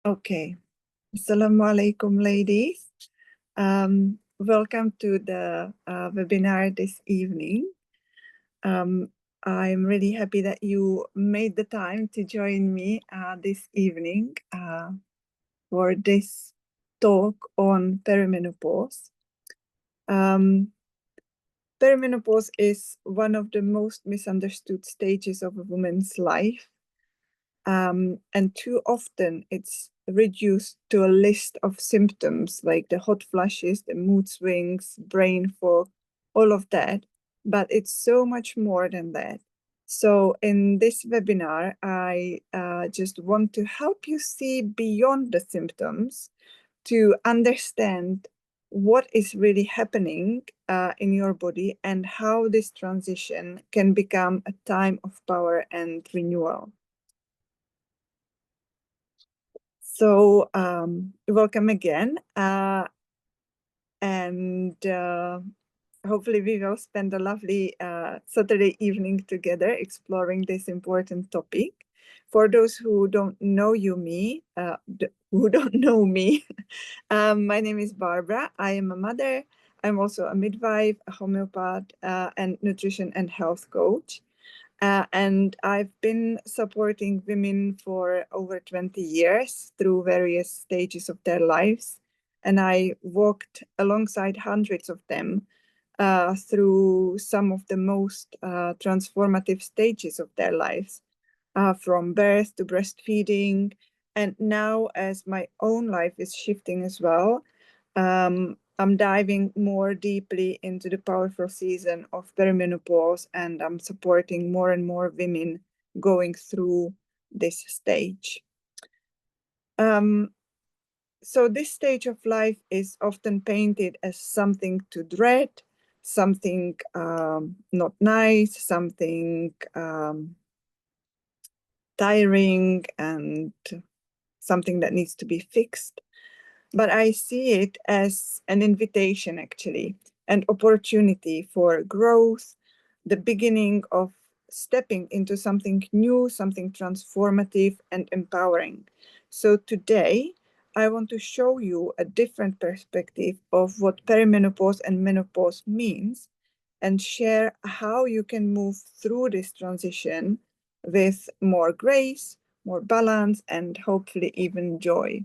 Okay. Assalamu alaikum, ladies. Welcome to the webinar this evening. I'm really happy that you made the time to join me this evening for this talk on perimenopause. Perimenopause is one of the most misunderstood stages of a woman's life. And too often it's reduced to a list of symptoms like the hot flushes, the mood swings, brain fog, all of that. But it's so much more than that. So in this webinar, I just want to help you see beyond the symptoms to understand what is really happening in your body and how this transition can become a time of power and renewal. So welcome again, and hopefully we will spend a lovely Saturday evening together exploring this important topic. For those who don't know me, my name is Barbara. I am a mother. I'm also a midwife, a homeopath, and nutrition and health coach. And I've been supporting women for over 20 years through various stages of their lives. And I walked alongside hundreds of them through some of the most transformative stages of their lives, from birth to breastfeeding. And now, as my own life is shifting as well, I'm diving more deeply into the powerful season of perimenopause, and I'm supporting more and more women going through this stage. So this stage of life is often painted as something to dread, something not nice, something tiring, and something that needs to be fixed. But I see it as an invitation, actually, an opportunity for growth, the beginning of stepping into something new, something transformative and empowering. So today, I want to show you a different perspective of what perimenopause and menopause means and share how you can move through this transition with more grace, more balance, and hopefully even joy.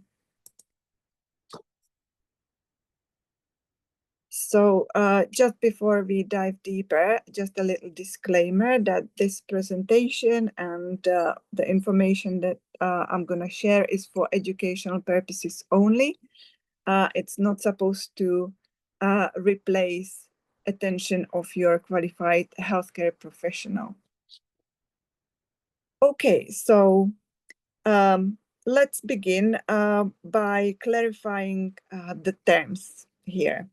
So just before we dive deeper, just a little disclaimer that this presentation and the information that I'm going to share is for educational purposes only. It's not supposed to replace attention of your qualified healthcare professional. Okay, so let's begin by clarifying the terms here.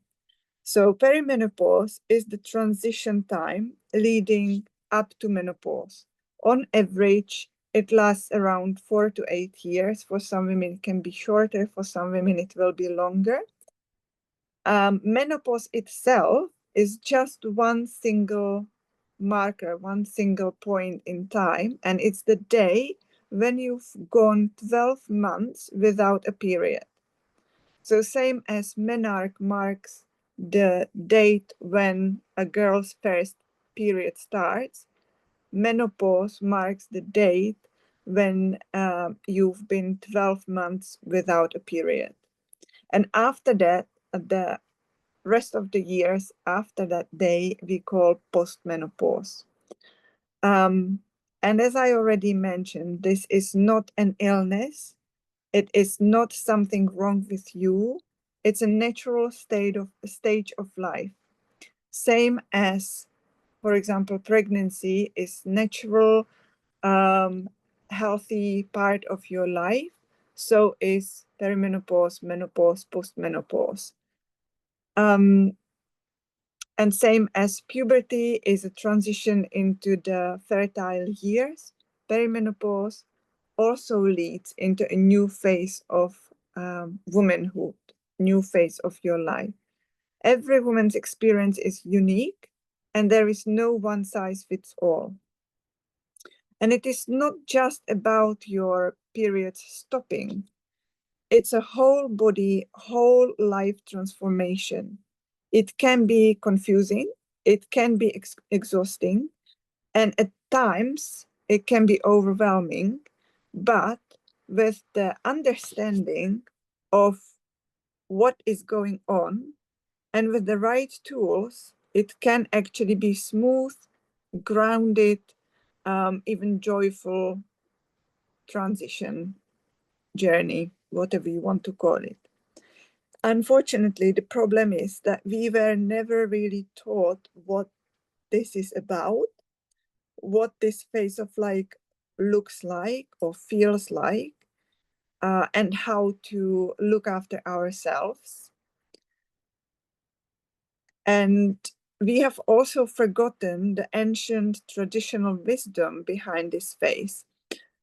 So perimenopause is the transition time leading up to menopause. On average, it lasts around 4 to 8 years. For some women, it can be shorter. For some women, it will be longer. Menopause itself is just one single marker, one single point in time, and it's the day when you've gone 12 months without a period. So same as menarche marks the date when a girl's first period starts, menopause marks the date when you've been 12 months without a period. And after that, the rest of the years after that day, we call postmenopause. And as I already mentioned, this is not an illness. It is not something wrong with you. It's a natural stage of life. Same as, for example, pregnancy is natural, healthy part of your life. So is perimenopause, menopause, postmenopause. And same as puberty is a transition into the fertile years, perimenopause also leads into a new phase of womanhood, new phase of your life. Every woman's experience is unique, and there is no one size fits all. And it is not just about your periods stopping. It's a whole body, whole life transformation. It can be confusing, it can be exhausting, and at times it can be overwhelming. But with the understanding of what is going on and with the right tools, it can actually be smooth, grounded, even joyful transition journey, whatever you want to call it. Unfortunately, the problem is that we were never really taught what this is about, what this phase of life looks like or feels like, and how to look after ourselves. And we have also forgotten the ancient traditional wisdom behind this phase.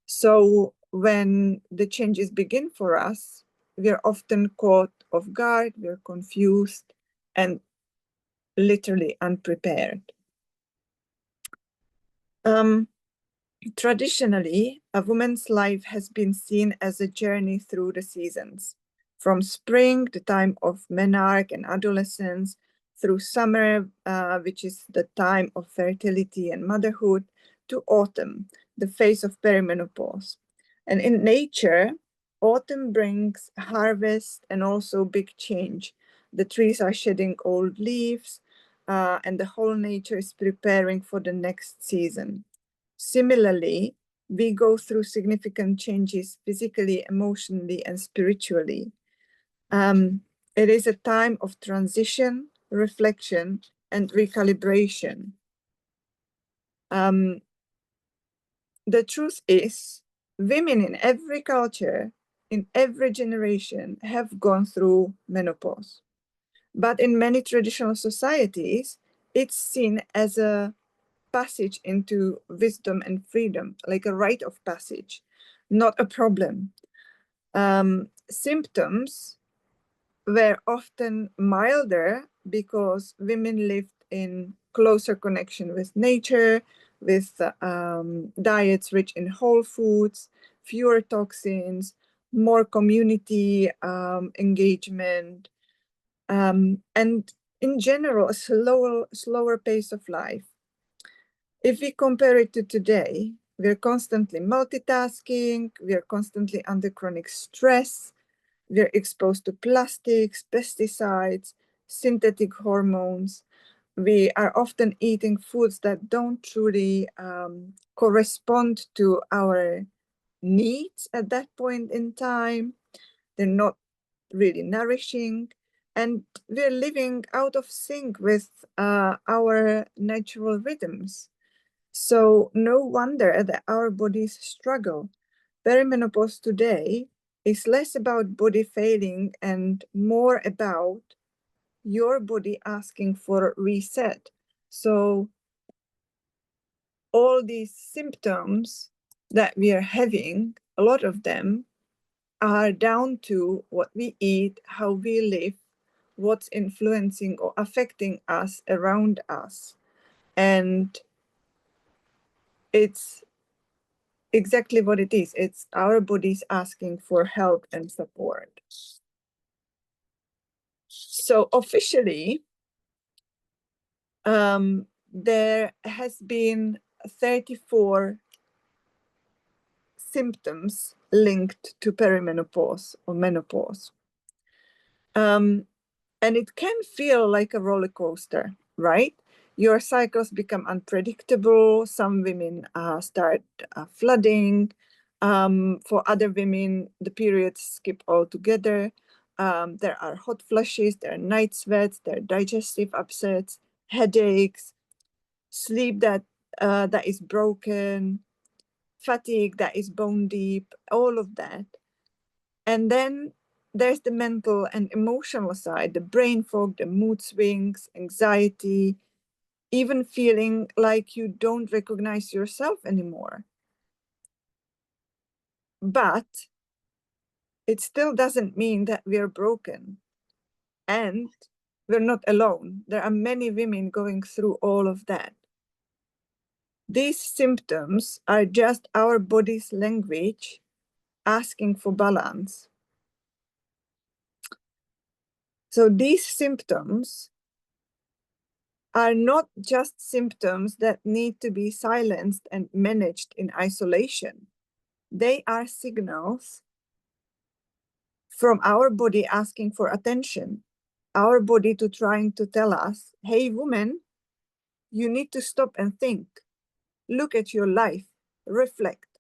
So when the changes begin for us, we are often caught off guard, we're confused, and literally unprepared. Traditionally, a woman's life has been seen as a journey through the seasons, from spring, the time of menarche and adolescence, through summer, which is the time of fertility and motherhood, to autumn, the phase of perimenopause. And in nature, autumn brings harvest and also big change. The trees are shedding old leaves, and the whole nature is preparing for the next season. Similarly, we go through significant changes physically, emotionally, and spiritually. It is a time of transition, reflection, and recalibration. The truth is, women in every culture, in every generation, have gone through menopause. But in many traditional societies, it's seen as a passage into wisdom and freedom, like a rite of passage, not a problem. Symptoms were often milder because women lived in closer connection with nature, with diets rich in whole foods, fewer toxins, more community engagement, and in general, a slower pace of life. If we compare it to today, we're constantly multitasking, we're constantly under chronic stress, we're exposed to plastics, pesticides, synthetic hormones. We are often eating foods that don't truly correspond to our needs at that point in time. They're not really nourishing. And we're living out of sync with our natural rhythms. So no wonder that our bodies struggle. Perimenopause today is less about body failing and more about your body asking for a reset. So all these symptoms that we are having, a lot of them are down to what we eat, how we live, what's influencing or affecting us around us. And it's exactly what it is. It's our bodies asking for help and support. So officially, there has been 34 symptoms linked to perimenopause or menopause. And it can feel like a roller coaster, right? Your cycles become unpredictable. Some women start flooding. For other women, the periods skip altogether. There are hot flushes, there are night sweats, there are digestive upsets, headaches, sleep that is broken, fatigue that is bone deep, all of that. And then there's the mental and emotional side, the brain fog, the mood swings, anxiety, even feeling like you don't recognize yourself anymore. But it still doesn't mean that we're broken. And we're not alone. There are many women going through all of that. These symptoms are just our body's language asking for balance. So these symptoms are not just symptoms that need to be silenced and managed in isolation. They are signals from our body asking for attention, our body to trying to tell us, hey, woman, you need to stop and think. Look at your life, reflect,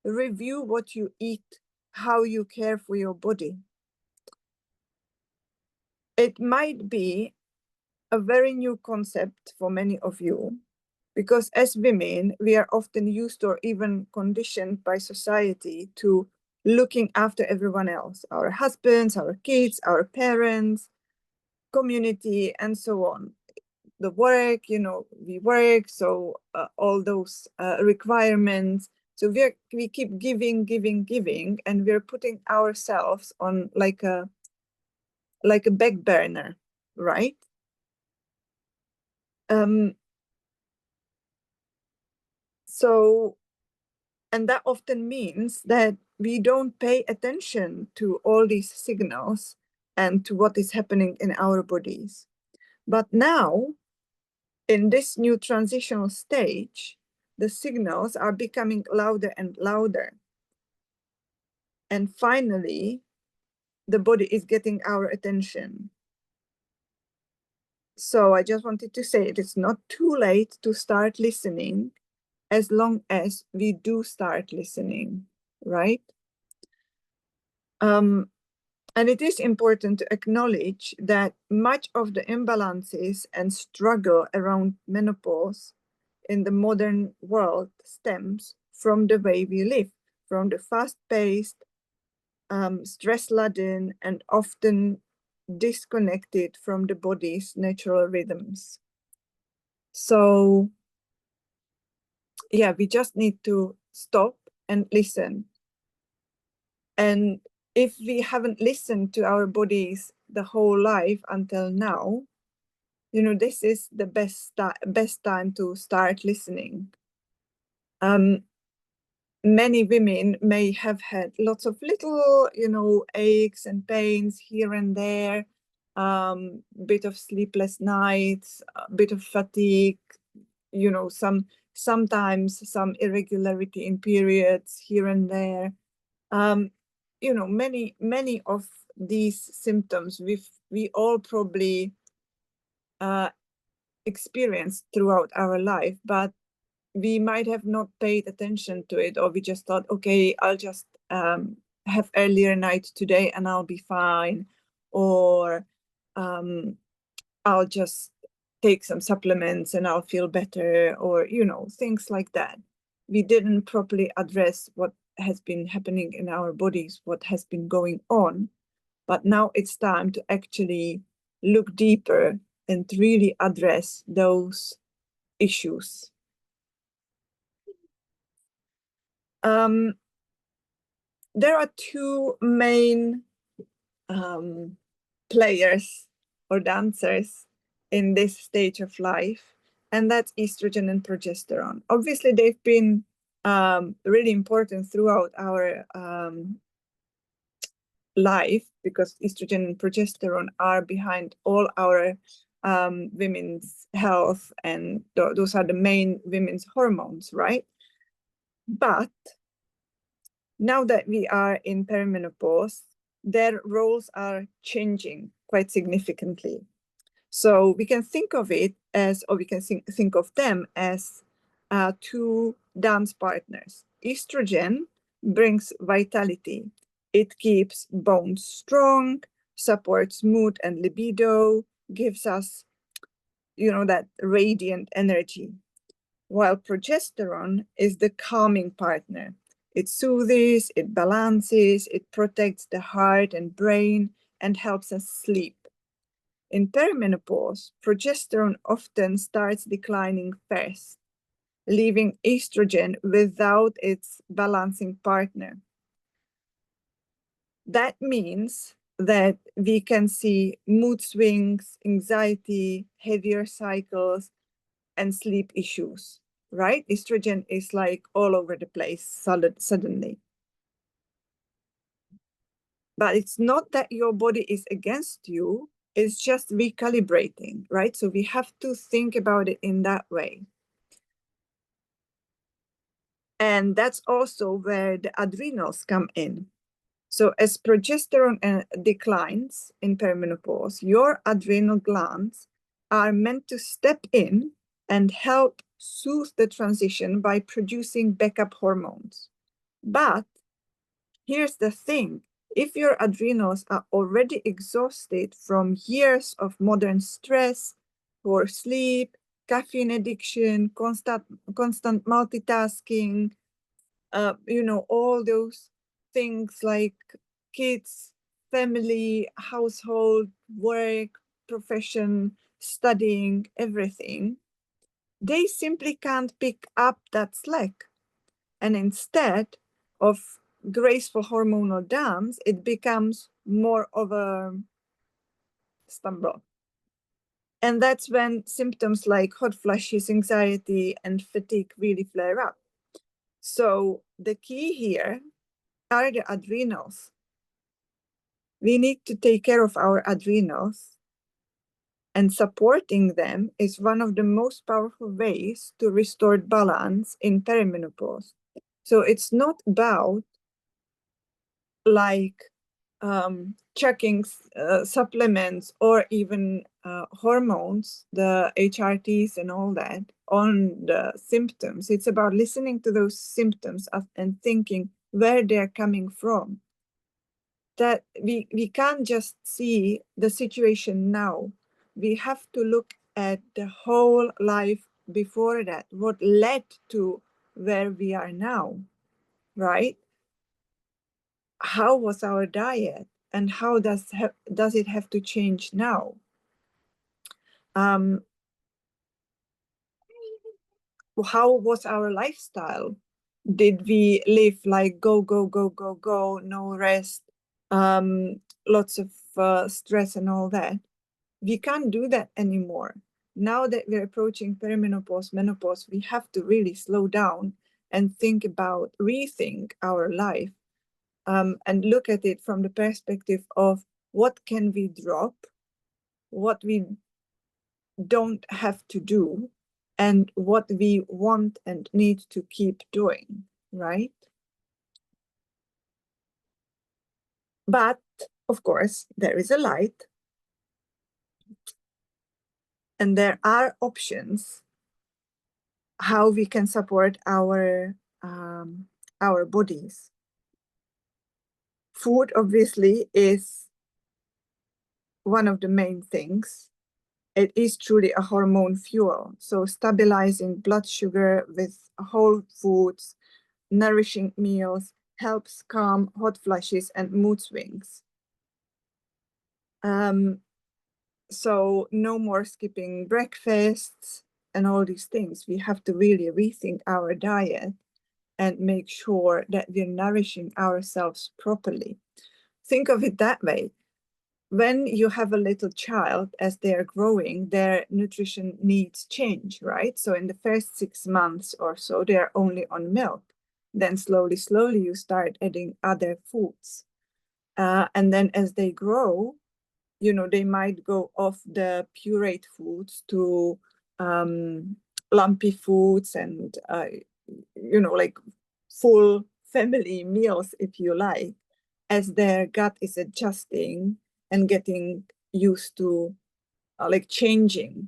review what you eat, how you care for your body. It might be a very new concept for many of you, because as women, we are often used or even conditioned by society to looking after everyone else, our husbands, our kids, our parents, community, and so on. The work, we work, so all those requirements. So we keep giving, and we're putting ourselves on like a back burner, right? So, and that often means that we don't pay attention to all these signals and to what is happening in our bodies. But now, in this new transitional stage, the signals are becoming louder and louder. And finally, the body is getting our attention. So I just wanted to say it is not too late to start listening, as long as we do start listening, right? And it is important to acknowledge that much of the imbalances and struggle around menopause in the modern world stems from the way we live, from the fast-paced, stress-laden, and often disconnected from the body's natural rhythms. So, yeah, we just need to stop and listen. And if we haven't listened to our bodies the whole life until now, this is the best time to start listening. Many women may have had lots of little, aches and pains here and there, bit of sleepless nights, a bit of fatigue, sometimes some irregularity in periods here and there. Many of these symptoms we all probably experienced throughout our life, but we might have not paid attention to it, or we just thought, okay, I'll just have earlier night today and I'll be fine, or I'll just take some supplements and I'll feel better, or things like that. We didn't properly address what has been happening in our bodies, what has been going on. But now it's time to actually look deeper and really address those issues. There are two main players or dancers in this stage of life, and that's estrogen and progesterone. Obviously, they've been really important throughout our life, because estrogen and progesterone are behind all our women's health, and those are the main women's hormones, right? But now that we are in perimenopause, their roles are changing quite significantly. So we can think of it as, or we can think of them as two dance partners. Estrogen brings vitality. It keeps bones strong, supports mood and libido, gives us, that radiant energy. While progesterone is the calming partner. It soothes, it balances, it protects the heart and brain, and helps us sleep. In perimenopause, progesterone often starts declining first, leaving estrogen without its balancing partner. That means that we can see mood swings, anxiety, heavier cycles, and sleep issues, right? Estrogen is like all over the place suddenly. But it's not that your body is against you. It's just recalibrating, right? So we have to think about it in that way. And that's also where the adrenals come in. So as progesterone declines in perimenopause, your adrenal glands are meant to step in and help soothe the transition by producing backup hormones. But here's the thing. If your adrenals are already exhausted from years of modern stress, poor sleep, caffeine addiction, constant multitasking, all those things like kids, family, household, work, profession, studying, everything, they simply can't pick up that slack. And instead of graceful hormonal dance, it becomes more of a stumble. And that's when symptoms like hot flushes, anxiety, and fatigue really flare up. So the key here are the adrenals. We need to take care of our adrenals, and supporting them is one of the most powerful ways to restore balance in perimenopause. So it's not about like checking supplements or even hormones, the HRTs and all that, on the symptoms. It's about listening to those symptoms and thinking where they're coming from. That we can't just see the situation now. We have to look at the whole life before that, what led to where we are now, right? How was our diet, and how does it have to change now? Um, how was our lifestyle? Did we live like go, go, go, go, go, no rest, lots of stress and all that? We can't do that anymore. Now that we're approaching perimenopause, menopause, we have to really slow down and think about, rethink our life, and look at it from the perspective of what can we drop, what we don't have to do, and what we want and need to keep doing, right? But of course, there is a light, and there are options how we can support our bodies. Food obviously is one of the main things. It is truly a hormone fuel. So stabilizing blood sugar with whole foods, nourishing meals helps calm hot flushes and mood swings. So no more skipping breakfasts and all these things. We have to really rethink our diet and make sure that we're nourishing ourselves properly. Think of it that way. When you have a little child, as they're growing, their nutrition needs change, right? So in the first 6 months or so, they're only on milk. Then slowly, slowly, you start adding other foods. And then as they grow, they might go off the pureed foods to lumpy foods and, like full family meals, if you like, as their gut is adjusting and getting used to like changing.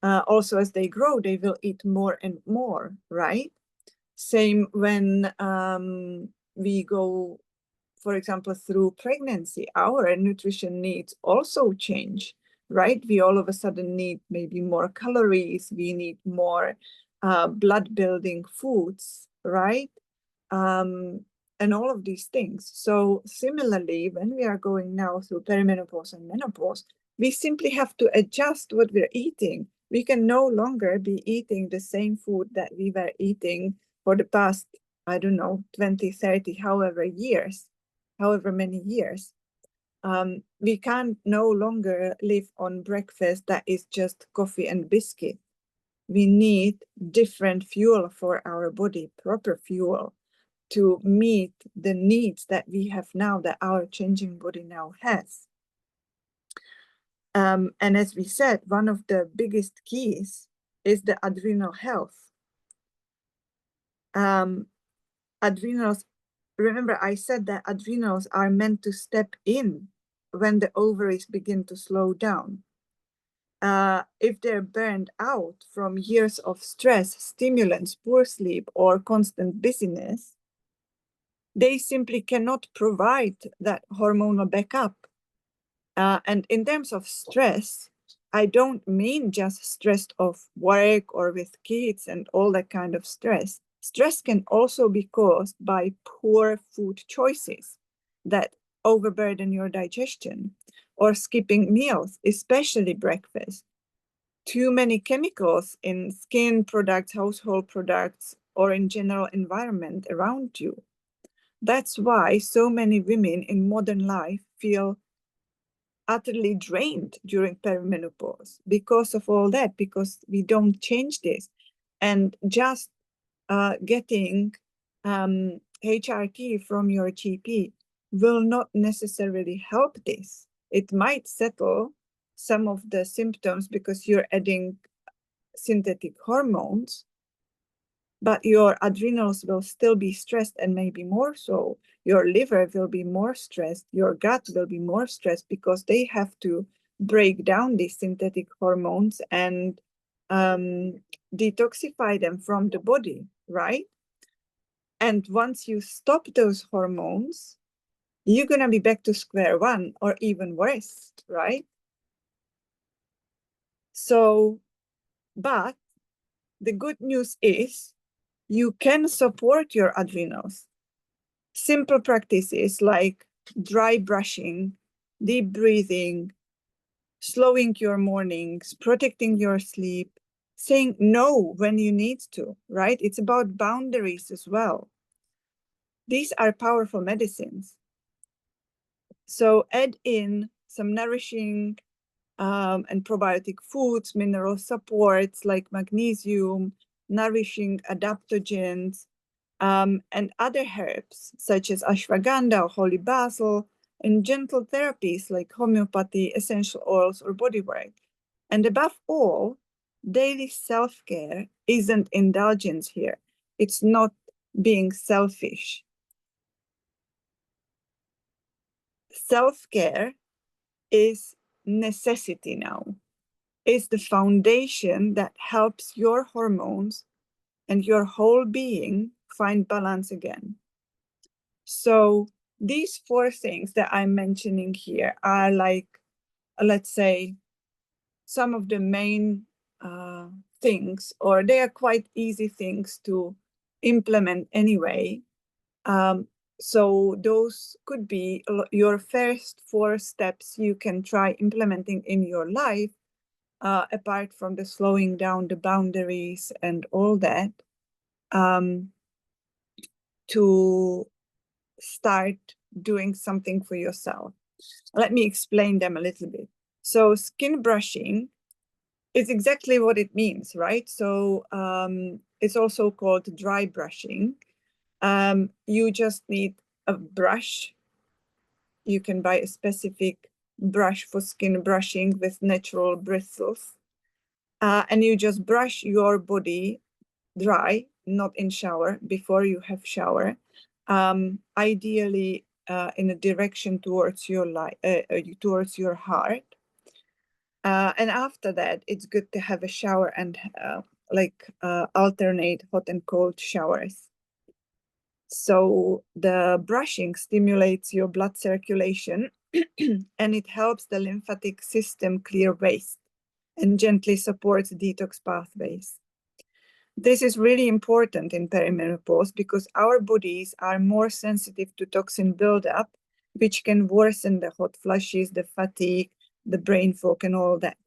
Also, as they grow, they will eat more and more, right? Same when we go, for example, through pregnancy, our nutrition needs also change, right? We all of a sudden need maybe more calories, we need more blood building foods, right? And all of these things. So similarly, when we are going now through perimenopause and menopause, we simply have to adjust what we're eating. We can no longer be eating the same food that we were eating for the past, I don't know, 20, 30, however many years. We can no longer live on breakfast that is just coffee and biscuit. We need different fuel for our body, proper fuel, to meet the needs that we have now, that our changing body now has. And as we said, one of the biggest keys is the adrenal health. Adrenals, remember I said that adrenals are meant to step in when the ovaries begin to slow down. If they're burned out from years of stress, stimulants, poor sleep, or constant busyness, they simply cannot provide that hormonal backup. And in terms of stress, I don't mean just stress of work or with kids and all that kind of stress. Stress can also be caused by poor food choices that overburden your digestion, or skipping meals, especially breakfast. Too many chemicals in skin products, household products, or in general environment around you. That's why so many women in modern life feel utterly drained during perimenopause because of all that, because we don't change this. And just getting HRT from your GP will not necessarily help this. It might settle some of the symptoms because you're adding synthetic hormones, but your adrenals will still be stressed, and maybe more so. Your liver will be more stressed, your gut will be more stressed, because they have to break down these synthetic hormones and detoxify them from the body, right? And once you stop those hormones, you're going to be back to square one or even worse, right? So, but the good news is you can support your adrenals. Simple practices like dry brushing, deep breathing, slowing your mornings, protecting your sleep, saying no when you need to, right? It's about boundaries as well. These are powerful medicines. So add in some nourishing and probiotic foods, mineral supports like magnesium, nourishing adaptogens, and other herbs such as ashwagandha or holy basil, and gentle therapies like homeopathy, essential oils, or bodywork. And above all, daily self-care isn't indulgence here. It's not being selfish. Self-care is necessity now. It's the foundation that helps your hormones and your whole being find balance again. So these four things that I'm mentioning here are like, let's say, some of the main things, or they are quite easy things to implement anyway. So those could be your first four steps you can try implementing in your life, apart from the slowing down the boundaries and all that, to start doing something for yourself. Let me explain them a little bit. So skin brushing is exactly what it means, right? So it's also called dry brushing. You just need a brush. You can buy a specific brush for skin brushing with natural bristles. And you just brush your body dry, not in shower, before you have shower. Ideally in a direction towards towards your heart. And after that, it's good to have a shower and alternate hot and cold showers. So the brushing stimulates your blood circulation and it helps the lymphatic system clear waste and gently supports detox pathways. This is really important in perimenopause because our bodies are more sensitive to toxin buildup, which can worsen the hot flushes, the fatigue, the brain fog, and all that.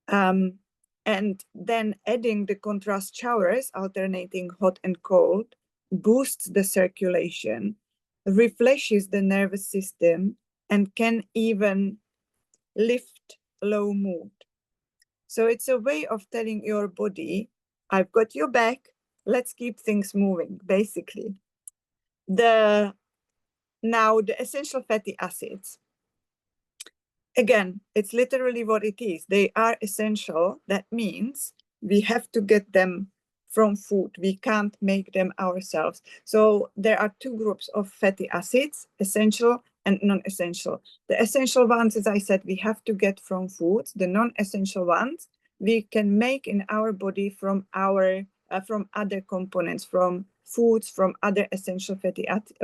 And then adding the contrast showers, alternating hot and cold, boosts the circulation, refreshes the nervous system, and can even lift low mood. So it's a way of telling your body, I've got your back, let's keep things moving, basically. Now, the essential fatty acids. again, it's literally what it is. They are essential. That means we have to get them from food. We can't make them ourselves. So there are two groups of fatty acids, essential and non-essential. The essential ones, as I said, we have to get from foods. The non-essential ones we can make in our body from other components, from foods, from other essential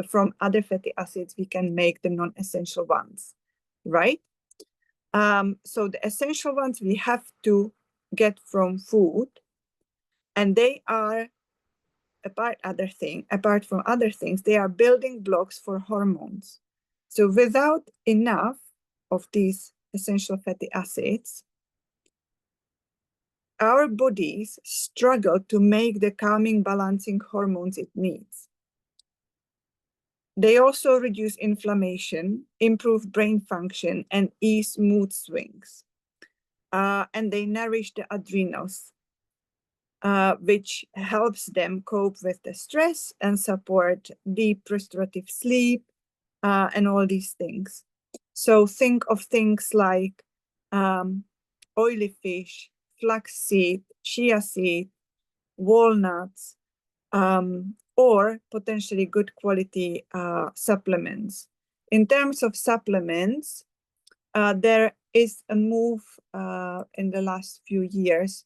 from other fatty acids. We can make the non-essential ones, right? So the essential ones we have to get from food, and they are, apart from other things, they are building blocks for hormones. So without enough of these essential fatty acids, our bodies struggle to make the calming, balancing hormones it needs. They also reduce inflammation, improve brain function, and ease mood swings. And they nourish the adrenals, which helps them cope with the stress and support deep restorative sleep, and all these things. So think of things like oily fish, flaxseed, chia seed, walnuts, or potentially good quality supplements. In terms of supplements, there is a move in the last few years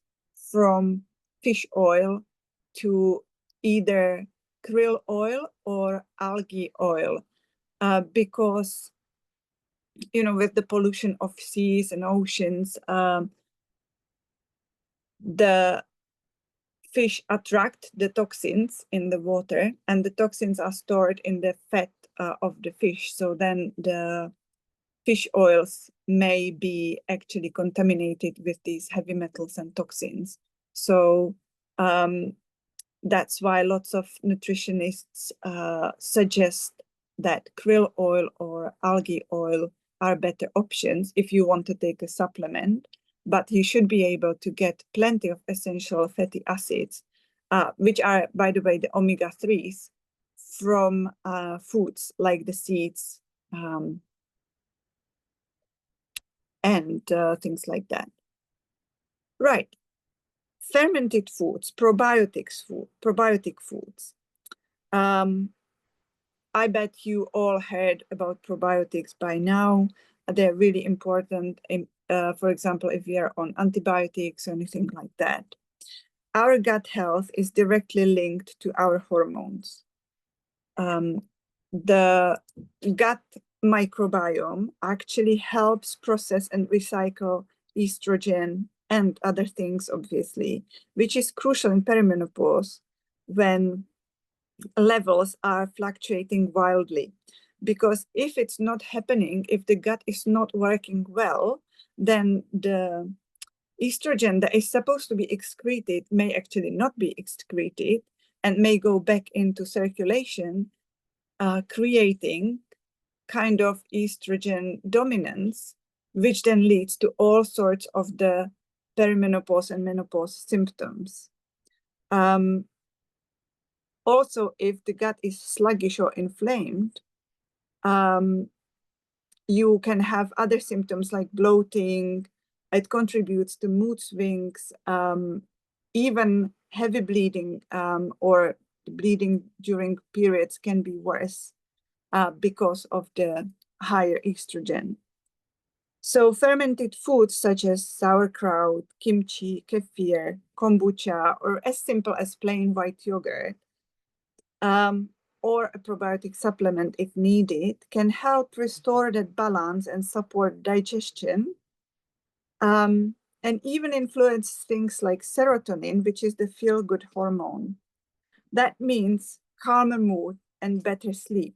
from fish oil to either krill oil or algae oil, because, with the pollution of seas and oceans, the fish attract the toxins in the water, and the toxins are stored in the fat of the fish. So then the fish oils may be actually contaminated with these heavy metals and toxins. So that's why lots of nutritionists suggest that krill oil or algae oil are better options if you want to take a supplement. But you should be able to get plenty of essential fatty acids, which are, by the way, the omega-3s, from foods like the seeds, and things like that. Right. Fermented foods, probiotic foods. I bet you all heard about probiotics by now. They're really important, for example, if we are on antibiotics or anything like that. Our gut health is directly linked to our hormones. The gut microbiome actually helps process and recycle estrogen and other things, obviously, which is crucial in perimenopause when levels are fluctuating wildly. Because if it's not happening, if the gut is not working well, then the estrogen that is supposed to be excreted may actually not be excreted and may go back into circulation, creating kind of estrogen dominance, which then leads to all sorts of the perimenopause and menopause symptoms. Also, if the gut is sluggish or inflamed, you can have other symptoms like bloating. It contributes to mood swings, even heavy bleeding, or bleeding during periods can be worse because of the higher estrogen. So fermented foods such as sauerkraut, kimchi, kefir, kombucha, or as simple as plain white yogurt, or a probiotic supplement if needed, can help restore that balance and support digestion, and even influence things like serotonin, which is the feel-good hormone. That means calmer mood and better sleep.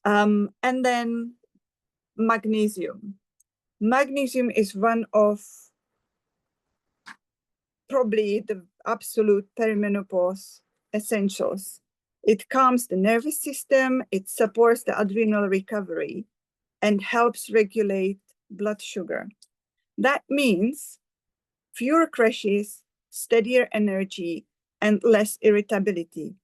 And then magnesium. Magnesium is one of probably the absolute perimenopause essentials. It calms the nervous system, it supports the adrenal recovery, and helps regulate blood sugar. That means fewer crashes, steadier energy, and less irritability.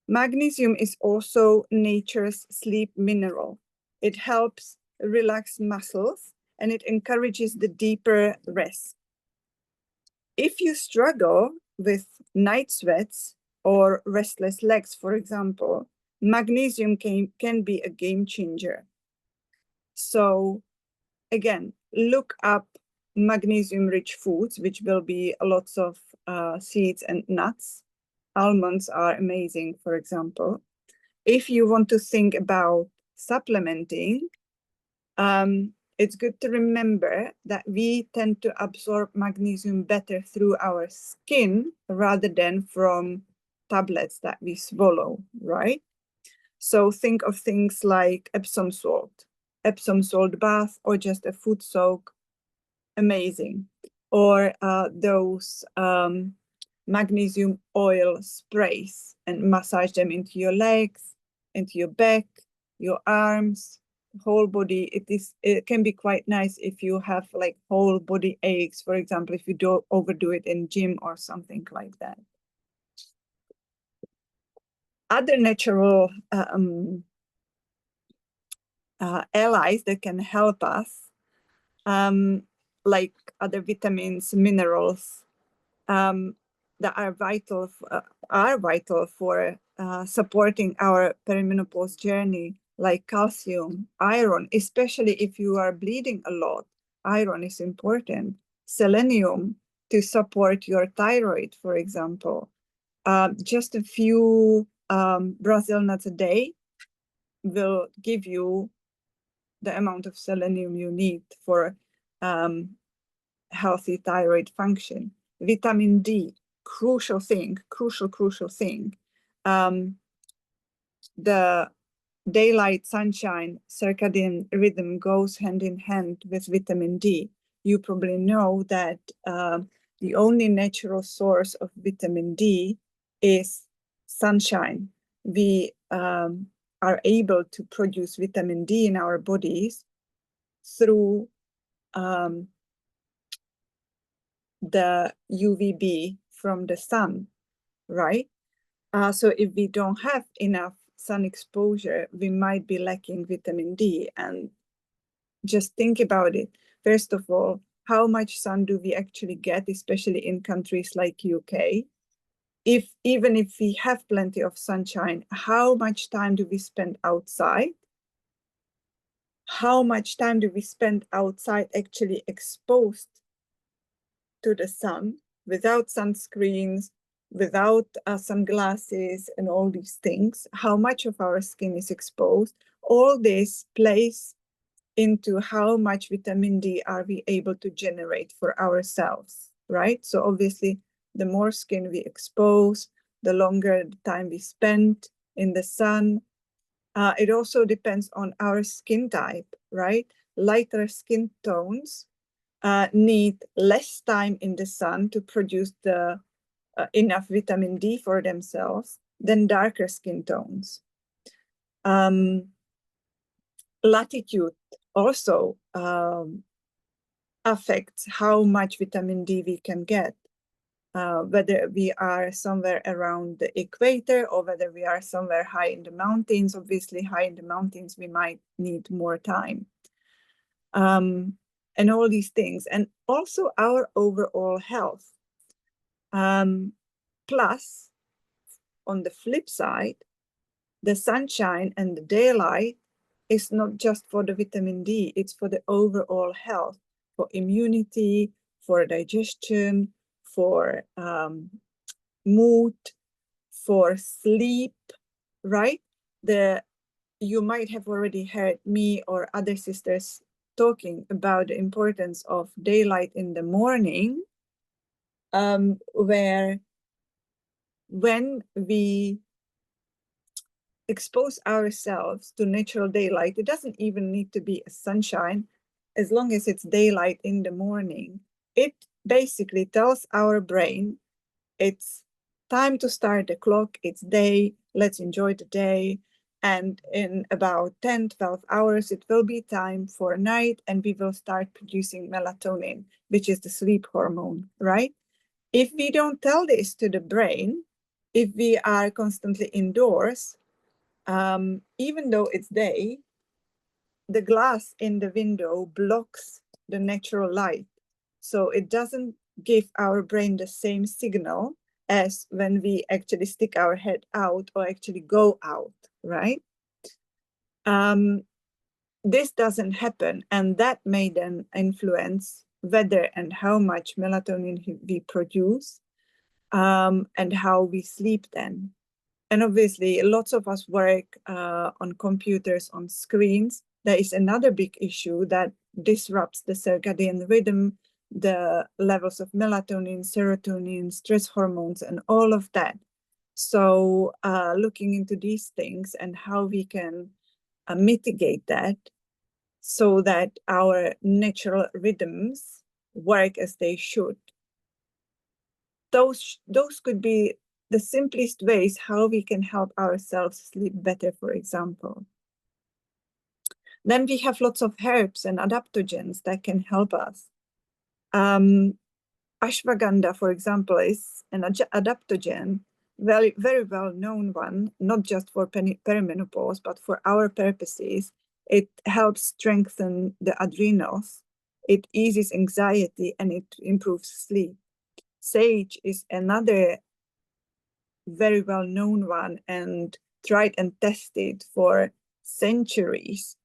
Magnesium is also nature's sleep mineral. It helps relax muscles, and it encourages the deeper rest. If you struggle with night sweats or restless legs, for example, magnesium can be a game changer. So again, look up magnesium-rich foods, which will be lots of seeds and nuts. Almonds are amazing, for example. If you want to think about supplementing, it's good to remember that we tend to absorb magnesium better through our skin rather than from tablets that we swallow, right? So think of things like Epsom salt bath, or just a foot soak, amazing. Or those magnesium oil sprays, and massage them into your legs, into your back, your arms, whole body. It can be quite nice if you have like whole body aches, for example, if you don't overdo it in gym or something like that. Other natural allies that can help us, like other vitamins, minerals, that are vital for supporting our perimenopause journey, like calcium, iron, especially if you are bleeding a lot. Iron is important. Selenium to support your thyroid, for example. Just a few Brazil nuts a day will give you the amount of selenium you need for healthy thyroid function. Vitamin D, crucial thing. The daylight sunshine circadian rhythm goes hand in hand with vitamin D. You probably know that the only natural source of vitamin D is sunshine. We are able to produce vitamin D in our bodies through the UVB from the sun, right? So if we don't have enough sun exposure, we might be lacking vitamin D. And just think about it. First of all, how much sun do we actually get, especially in countries like UK? Even if we have plenty of sunshine, how much time do we spend outside? How much time do we spend outside actually exposed to the sun without sunscreens, without sunglasses and all these things? How much of our skin is exposed? All this plays into how much vitamin D are we able to generate for ourselves, right? So obviously, the more skin we expose, the longer the time we spend in the sun. It also depends on our skin type, right? Lighter skin tones need less time in the sun to produce the enough vitamin D for themselves than darker skin tones. Latitude also affects how much vitamin D we can get, whether we are somewhere around the equator or whether we are somewhere high in the mountains. Obviously, high in the mountains, we might need more time. And all these things, and also our overall health. Plus, on the flip side, the sunshine and the daylight is not just for the vitamin D, it's for the overall health, for immunity, for digestion, for mood, for sleep, right? You might have already heard me or other sisters talking about the importance of daylight in the morning, where when we expose ourselves to natural daylight, it doesn't even need to be a sunshine, as long as it's daylight in the morning, it basically tells our brain it's time to start the clock, it's day, let's enjoy the day. And in about 10, 12 hours, it will be time for night, and we will start producing melatonin, which is the sleep hormone, right? If we don't tell this to the brain, if we are constantly indoors, even though it's day, the glass in the window blocks the natural light. So it doesn't give our brain the same signal as when we actually stick our head out or actually go out, right? This doesn't happen, and that may then influence whether and how much melatonin we produce, and how we sleep then. And obviously, lots of us work on computers, on screens. There is another big issue that disrupts the circadian rhythm, the levels of melatonin, serotonin, stress hormones, and all of that. So looking into these things and how we can mitigate that so that our natural rhythms work as they should. Those could be the simplest ways how we can help ourselves sleep better, for example. Then we have lots of herbs and adaptogens that can help us. Ashwagandha, for example, is an adaptogen, very, very well-known one, not just for perimenopause, but for our purposes. It helps strengthen the adrenals, it eases anxiety, and it improves sleep. Sage is another very well-known one and tried and tested for centuries.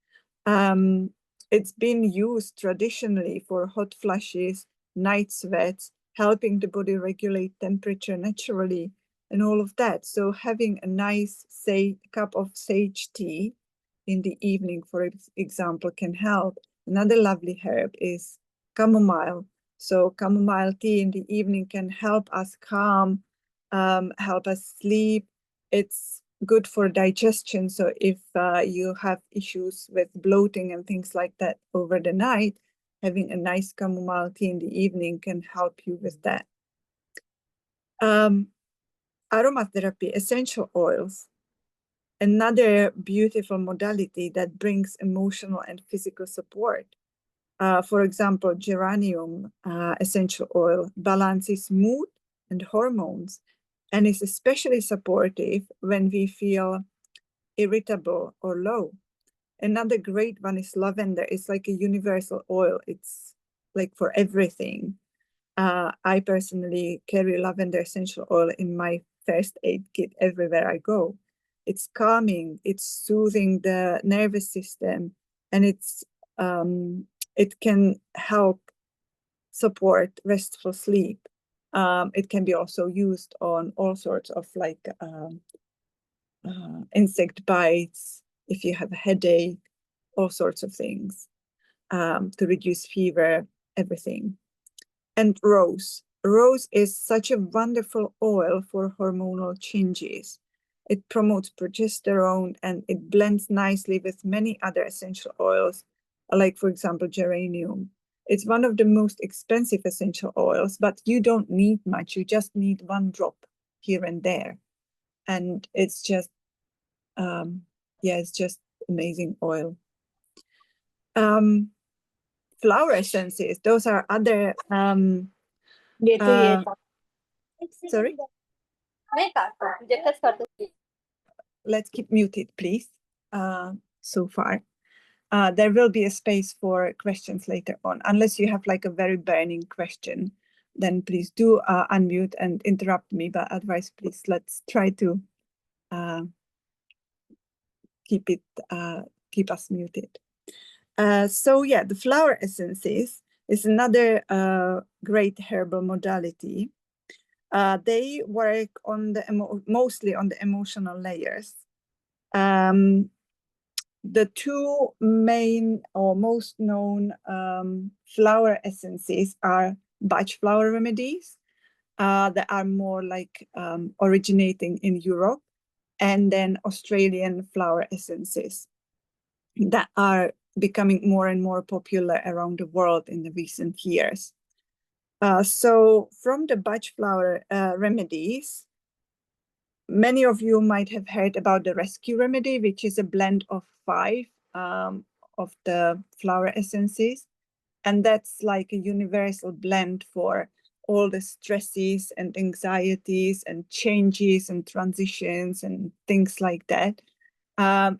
It's been used traditionally for hot flushes, night sweats, helping the body regulate temperature naturally, and all of that. So having a nice, say, cup of sage tea in the evening, for example, can help. Another lovely herb is chamomile. So chamomile tea in the evening can help us calm, help us sleep. It's good for digestion. So if you have issues with bloating and things like that over the night, having a nice chamomile tea in the evening can help you with that. Aromatherapy, essential oils, another beautiful modality that brings emotional and physical support. For example, geranium essential oil balances mood and hormones and is especially supportive when we feel irritable or low. Another great one is lavender. It's like a universal oil. It's like for everything. I personally carry lavender essential oil in my first aid kit everywhere I go. It's calming, it's soothing the nervous system, and it can help support restful sleep. It can be also used on all sorts of like insect bites, if you have a headache, all sorts of things, to reduce fever, everything. And rose. Rose is such a wonderful oil for hormonal changes. It promotes progesterone and it blends nicely with many other essential oils, like, for example, geranium. It's one of the most expensive essential oils, but you don't need much. You just need one drop here and there. And it's just, yeah, it's just amazing oil. Flower essences, those are other, sorry? Let's keep muted, please, so far. There will be a space for questions later on, unless you have like a very burning question, then please do unmute and interrupt me, but otherwise, please, let's try to keep us muted. So yeah, the flower essences is another great herbal modality. They work on the mostly on the emotional layers. The two main or most known flower essences are Bach flower remedies that are more like originating in Europe, and then Australian flower essences that are becoming more and more popular around the world in the recent years. So from the Bach flower remedies, many of you might have heard about the rescue remedy, which is a blend of 5 of the flower essences. And that's like a universal blend for all the stresses and anxieties and changes and transitions and things like that.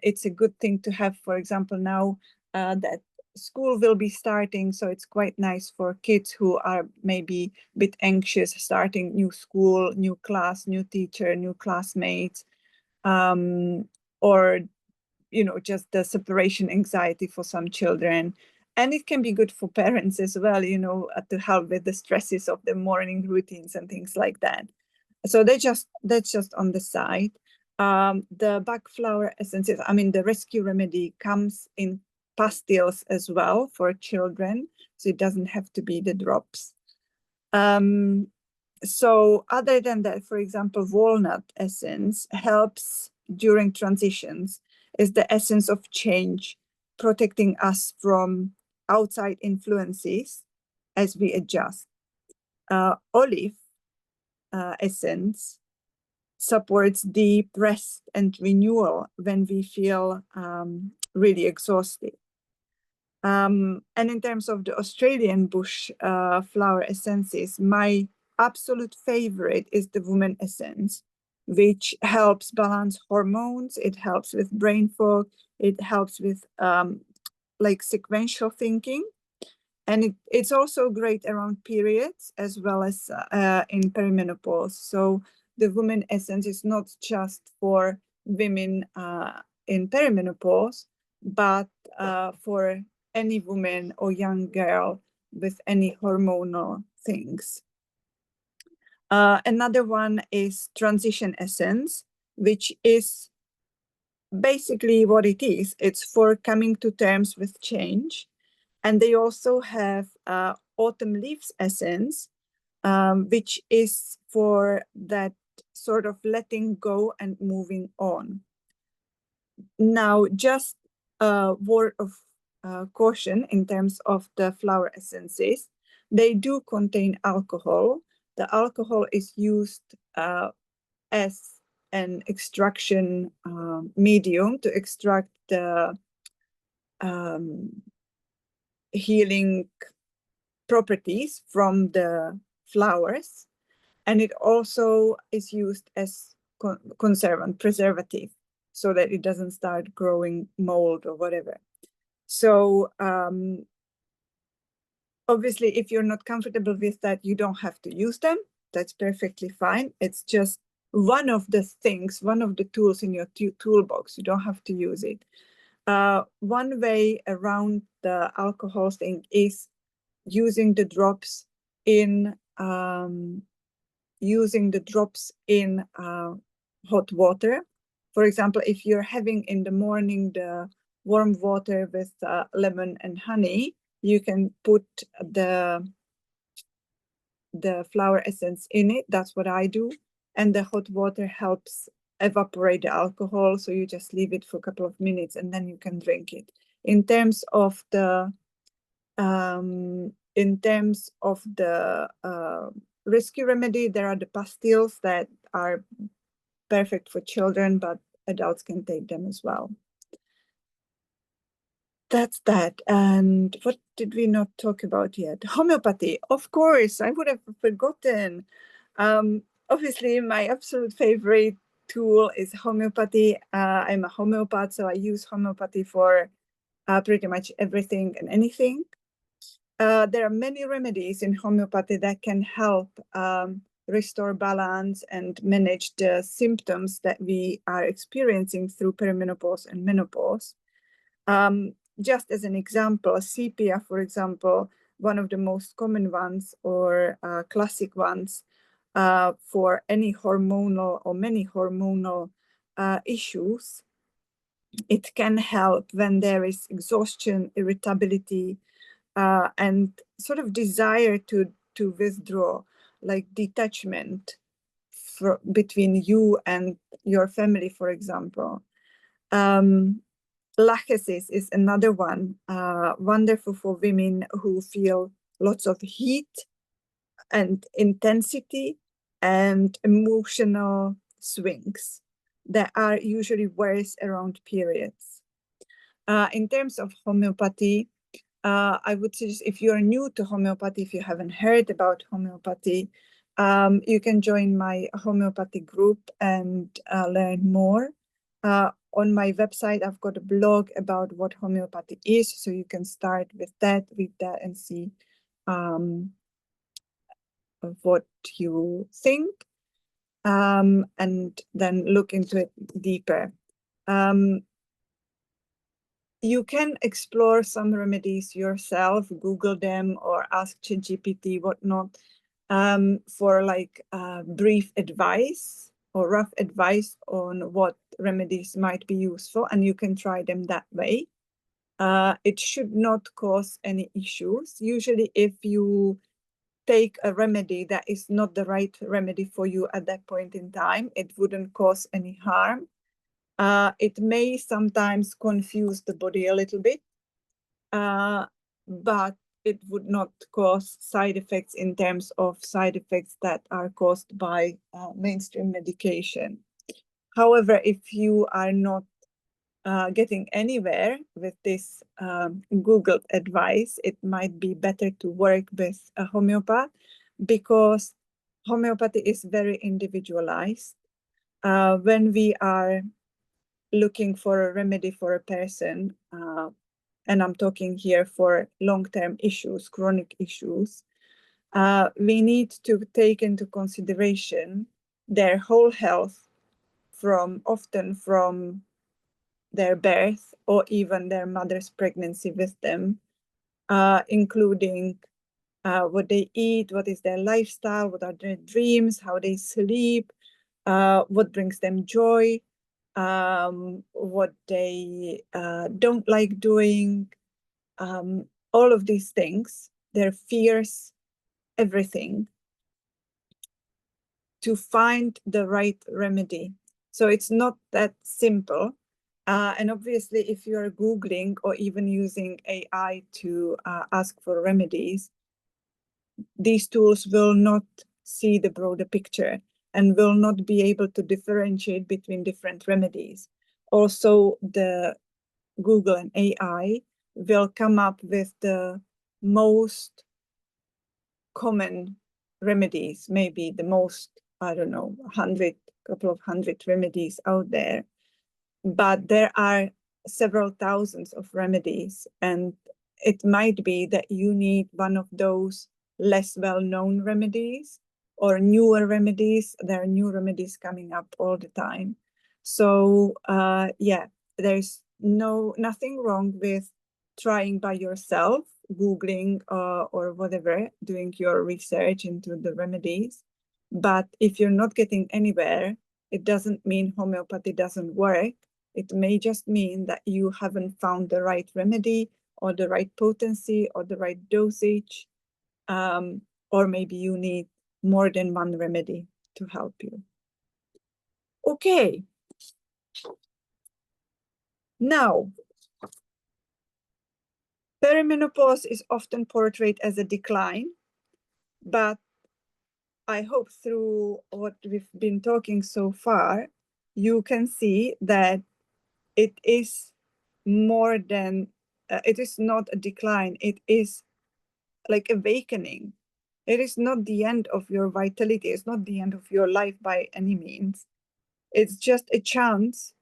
It's a good thing to have, for example, now that school will be starting, so it's quite nice for kids who are maybe a bit anxious, starting new school, new class, new teacher, new classmates, or just the separation anxiety for some children. And it can be good for parents as well, to help with the stresses of the morning routines and things like that. So that's just on the side. The bug flower essences, the rescue remedy comes in pastilles as well for children, so it doesn't have to be the drops. So other than that, for example, walnut essence helps during transitions, is the essence of change, protecting us from outside influences as we adjust. Olive essence supports deep rest and renewal when we feel really exhausted. And in terms of the Australian bush flower essences, my absolute favorite is the woman essence, which helps balance hormones. It helps with brain fog. It helps with sequential thinking. And it's also great around periods as well as in perimenopause. So the woman essence is not just for women in perimenopause, but for any woman or young girl with any hormonal things. Another one is transition essence, which is basically what it is. It's for coming to terms with change. And they also have autumn leaves essence, which is for that sort of letting go and moving on. Now, just a word of caution in terms of the flower essences. They do contain alcohol. The alcohol is used as an extraction medium to extract the healing properties from the flowers, and it also is used as conservant, preservative, so that it doesn't start growing mold or whatever. So obviously, if you're not comfortable with that, you don't have to use them. That's perfectly fine. It's just one of the things, one of the tools in your toolbox. You don't have to use it. One way around the alcohol thing is using the drops in hot water. For example, if you're having in the morning the warm water with lemon and honey, you can put the flower essence in it. That's what I do. And the hot water helps evaporate the alcohol. So you just leave it for a couple of minutes and then you can drink it. In terms of the rescue remedy, there are the pastilles that are perfect for children, but adults can take them as well. That's that. And what did we not talk about yet? Homeopathy, of course, I would have forgotten. Obviously, my absolute favorite tool is homeopathy. I'm a homeopath, so I use homeopathy for pretty much everything and anything. There are many remedies in homeopathy that can help restore balance and manage the symptoms that we are experiencing through perimenopause and menopause. Just as an example, sepia, for example, one of the most common ones or classic ones for any hormonal or many hormonal issues. It can help when there is exhaustion, irritability, and sort of desire to withdraw, like detachment between you and your family, for example. Lachesis is another one, wonderful for women who feel lots of heat and intensity and emotional swings that are usually worse around periods. In terms of homeopathy, I would suggest, if you're new to homeopathy, if you haven't heard about homeopathy, you can join my homeopathy group and learn more. On my website, I've got a blog about what homeopathy is, so you can start with that, read that, and see what you think, and then look into it deeper. You can explore some remedies yourself, Google them or ask ChatGPT, whatnot, for like brief advice or rough advice on what remedies might be useful, and you can try them that way. It should not cause any issues. Usually, if you take a remedy that is not the right remedy for you at that point in time, it wouldn't cause any harm. It may sometimes confuse the body a little bit, but it would not cause side effects in terms of side effects that are caused by mainstream medication. However, if you are not getting anywhere with this Google advice, it might be better to work with a homeopath, because homeopathy is very individualized. When we are looking for a remedy for a person, and I'm talking here for long-term issues, chronic issues, we need to take into consideration their whole health, often from their birth or even their mother's pregnancy with them, including what they eat, what is their lifestyle, what are their dreams, how they sleep, what brings them joy, what they don't like doing, all of these things, their fears, everything, to find the right remedy. So it's not that simple. And obviously, if you're Googling or even using AI to ask for remedies, these tools will not see the broader picture and will not be able to differentiate between different remedies. Also, the Google and AI will come up with the most common remedies, maybe the most, I don't know, couple of hundred remedies out there. But there are several thousands of remedies, and it might be that you need one of those less well-known remedies or newer remedies. There are new remedies coming up all the time. So yeah, there's nothing wrong with trying by yourself, Googling or whatever, doing your research into the remedies. But if you're not getting anywhere, it doesn't mean homeopathy doesn't work. It may just mean that you haven't found the right remedy or the right potency or the right dosage, or maybe you need more than one remedy to help you. Okay. Now, perimenopause is often portrayed as a decline, but I hope through what we've been talking so far, you can see that it is more than, it is not a decline, it is like awakening. It is not the end of your vitality, it's not the end of your life by any means. It's just a chance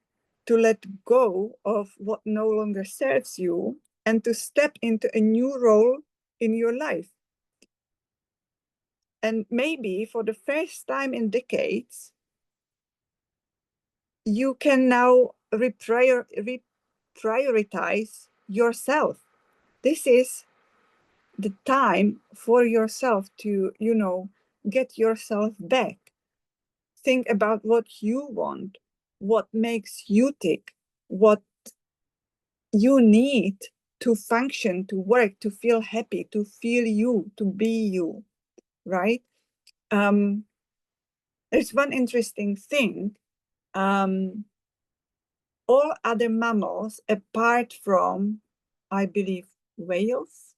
to let go of what no longer serves you and to step into a new role in your life. And maybe for the first time in decades, you can now reprioritize yourself. This is the time for yourself to, get yourself back. Think about what you want, what makes you tick, what you need to function, to work, to feel happy, to feel you, to be you, right? There's one interesting thing. All other mammals, apart from, I believe, whales,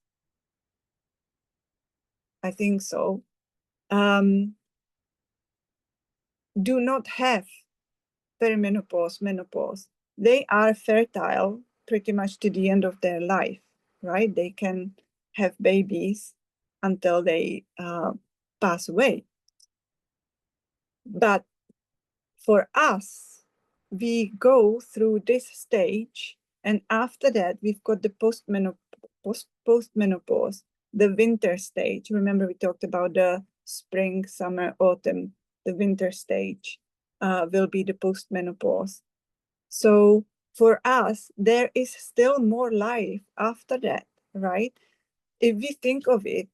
I think so, do not have perimenopause, menopause. They are fertile pretty much to the end of their life, right? They can have babies until they pass away. But for us, we go through this stage, and after that, we've got the postmenopause, the winter stage. Remember, we talked about the spring, summer, autumn. The winter stage will be the postmenopause. So for us, there is still more life after that, right? If we think of it,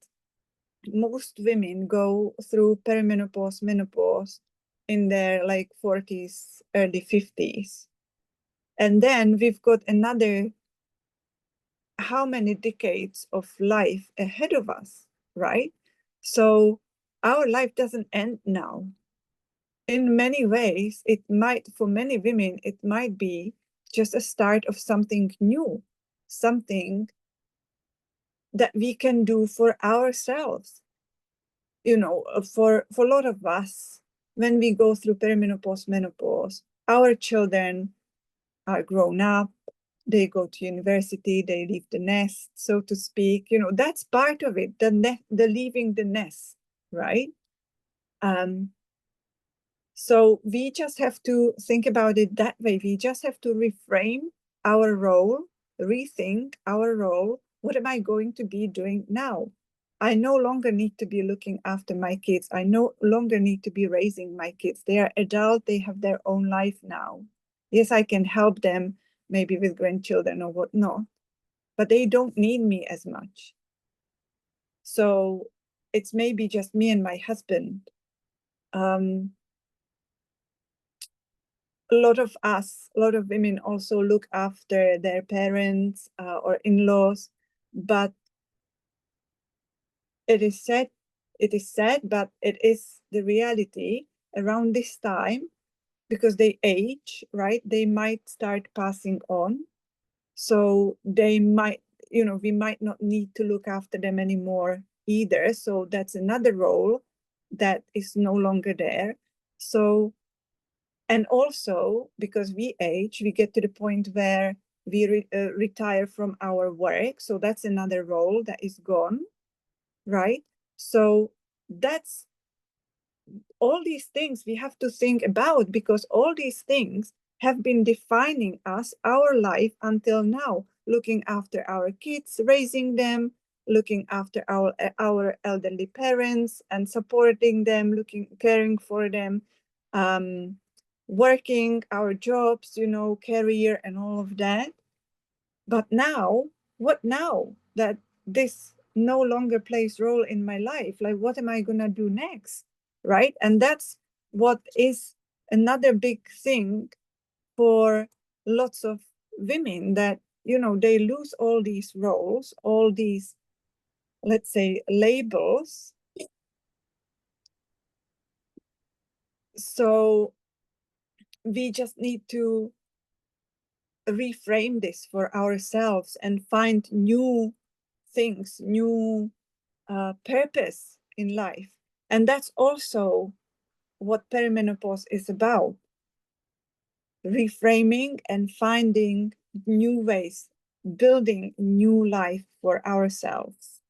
most women go through perimenopause, menopause in their like 40s, early 50s. And then we've got another how many decades of life ahead of us, right? So our life doesn't end now. In many ways, it might, for many women, it might be just a start of something new, something that we can do for ourselves. You know, for a lot of us, when we go through perimenopause, menopause, our children are grown up, they go to university, they leave the nest, so to speak. You know, that's part of it, the leaving the nest, right? So we just have to think about it that way. We just have to reframe our role, rethink our role. What am I going to be doing now? I no longer need to be looking after my kids. I no longer need to be raising my kids. They are adult, they have their own life now. Yes, I can help them maybe with grandchildren or whatnot, but they don't need me as much. So it's maybe just me and my husband. A lot of us, a lot of women also look after their parents or in-laws, but it is sad, but it is the reality around this time, because they age, right? They might start passing on. So they might, you know, we might not need to look after them anymore either. So that's another role that is no longer there. So, and also because we age, we get to the point where we retire from our work. So that's another role that is gone, right? So that's all these things we have to think about, because all these things have been defining us, our life until now, looking after our kids, raising them, looking after our elderly parents and supporting them, caring for them, um, working our jobs, you know, career and all of that. But now, what now that this no longer plays role in my life? Like, what am I gonna do next, right? And that's what is another big thing for lots of women, that, you know, they lose all these roles, all these, let's say, labels. So we just need to reframe this for ourselves and find new things, new purpose in life. And that's also what perimenopause is about: reframing and finding new ways, building new life for ourselves.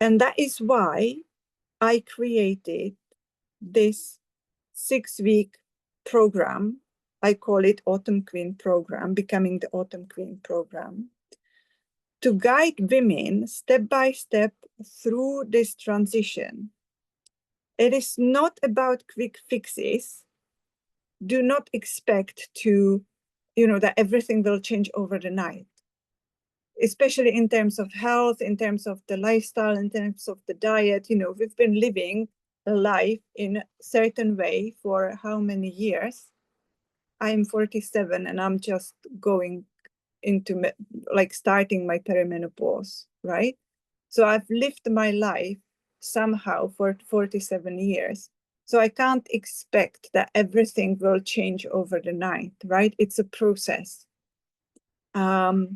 And that is why I created this 6-week program. I call it Autumn Queen Program, Becoming the Autumn Queen Program, to guide women step by step through this transition. It is not about quick fixes. Do not expect to, you know, that everything will change over the night, especially in terms of health, in terms of the lifestyle, in terms of the diet. You know, we've been living a life in a certain way for how many years? I'm 47 and I'm just going into like starting my perimenopause, right? So I've lived my life somehow for 47 years. So I can't expect that everything will change over the night, right? It's a process. But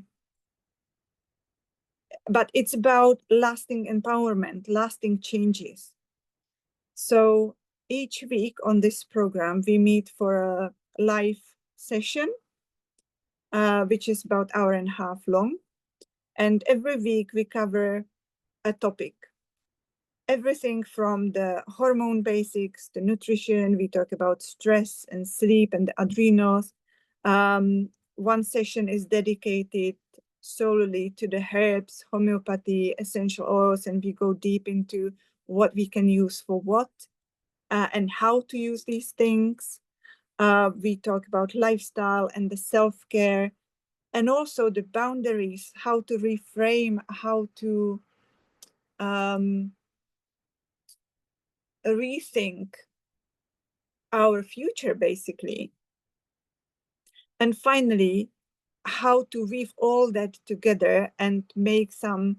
it's about lasting empowerment, lasting changes. So each week on this program, we meet for a live session, which is about an hour and a half long. And every week we cover a topic. everything from the hormone basics, the nutrition. We talk about stress and sleep and the adrenals. One session is dedicated solely to the herbs, homeopathy, essential oils, and we go deep into what we can use for what and how to use these things. We talk about lifestyle and the self-care, and also the boundaries, how to reframe, how to rethink our future, basically. And finally, how to weave all that together and make some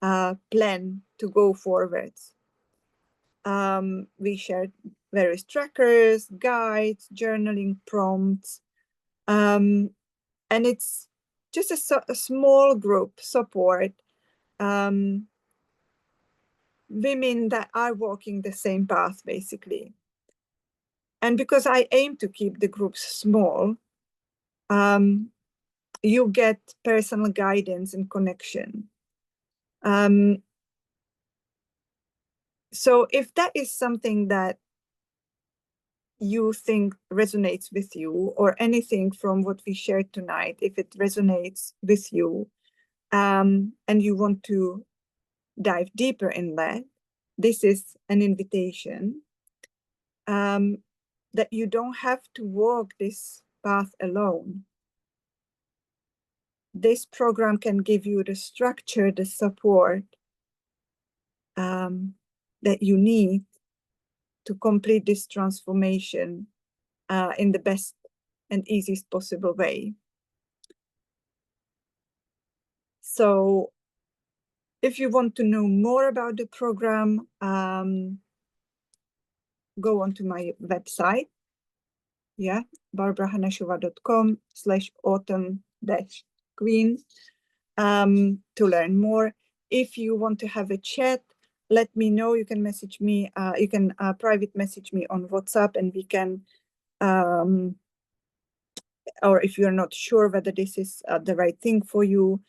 plan to go forwards. We shared various trackers, guides, journaling prompts, and it's just a small group support, women that are walking the same path, basically. And because I aim to keep the groups small, you get personal guidance and connection. So if that is something that you think resonates with you, or anything from what we shared tonight, if it resonates with you, and you want to dive deeper in that, this is an invitation, that you don't have to walk this path alone. This program can give you the structure, the support that you need to complete this transformation in the best and easiest possible way. So if you want to know more about the program, go onto my website, barbarahanashova.com/autumn-queen to learn more. If you want to have a chat, let me know. You can message me. You can private message me on WhatsApp, and we can, or if you're not sure whether this is the right thing for you,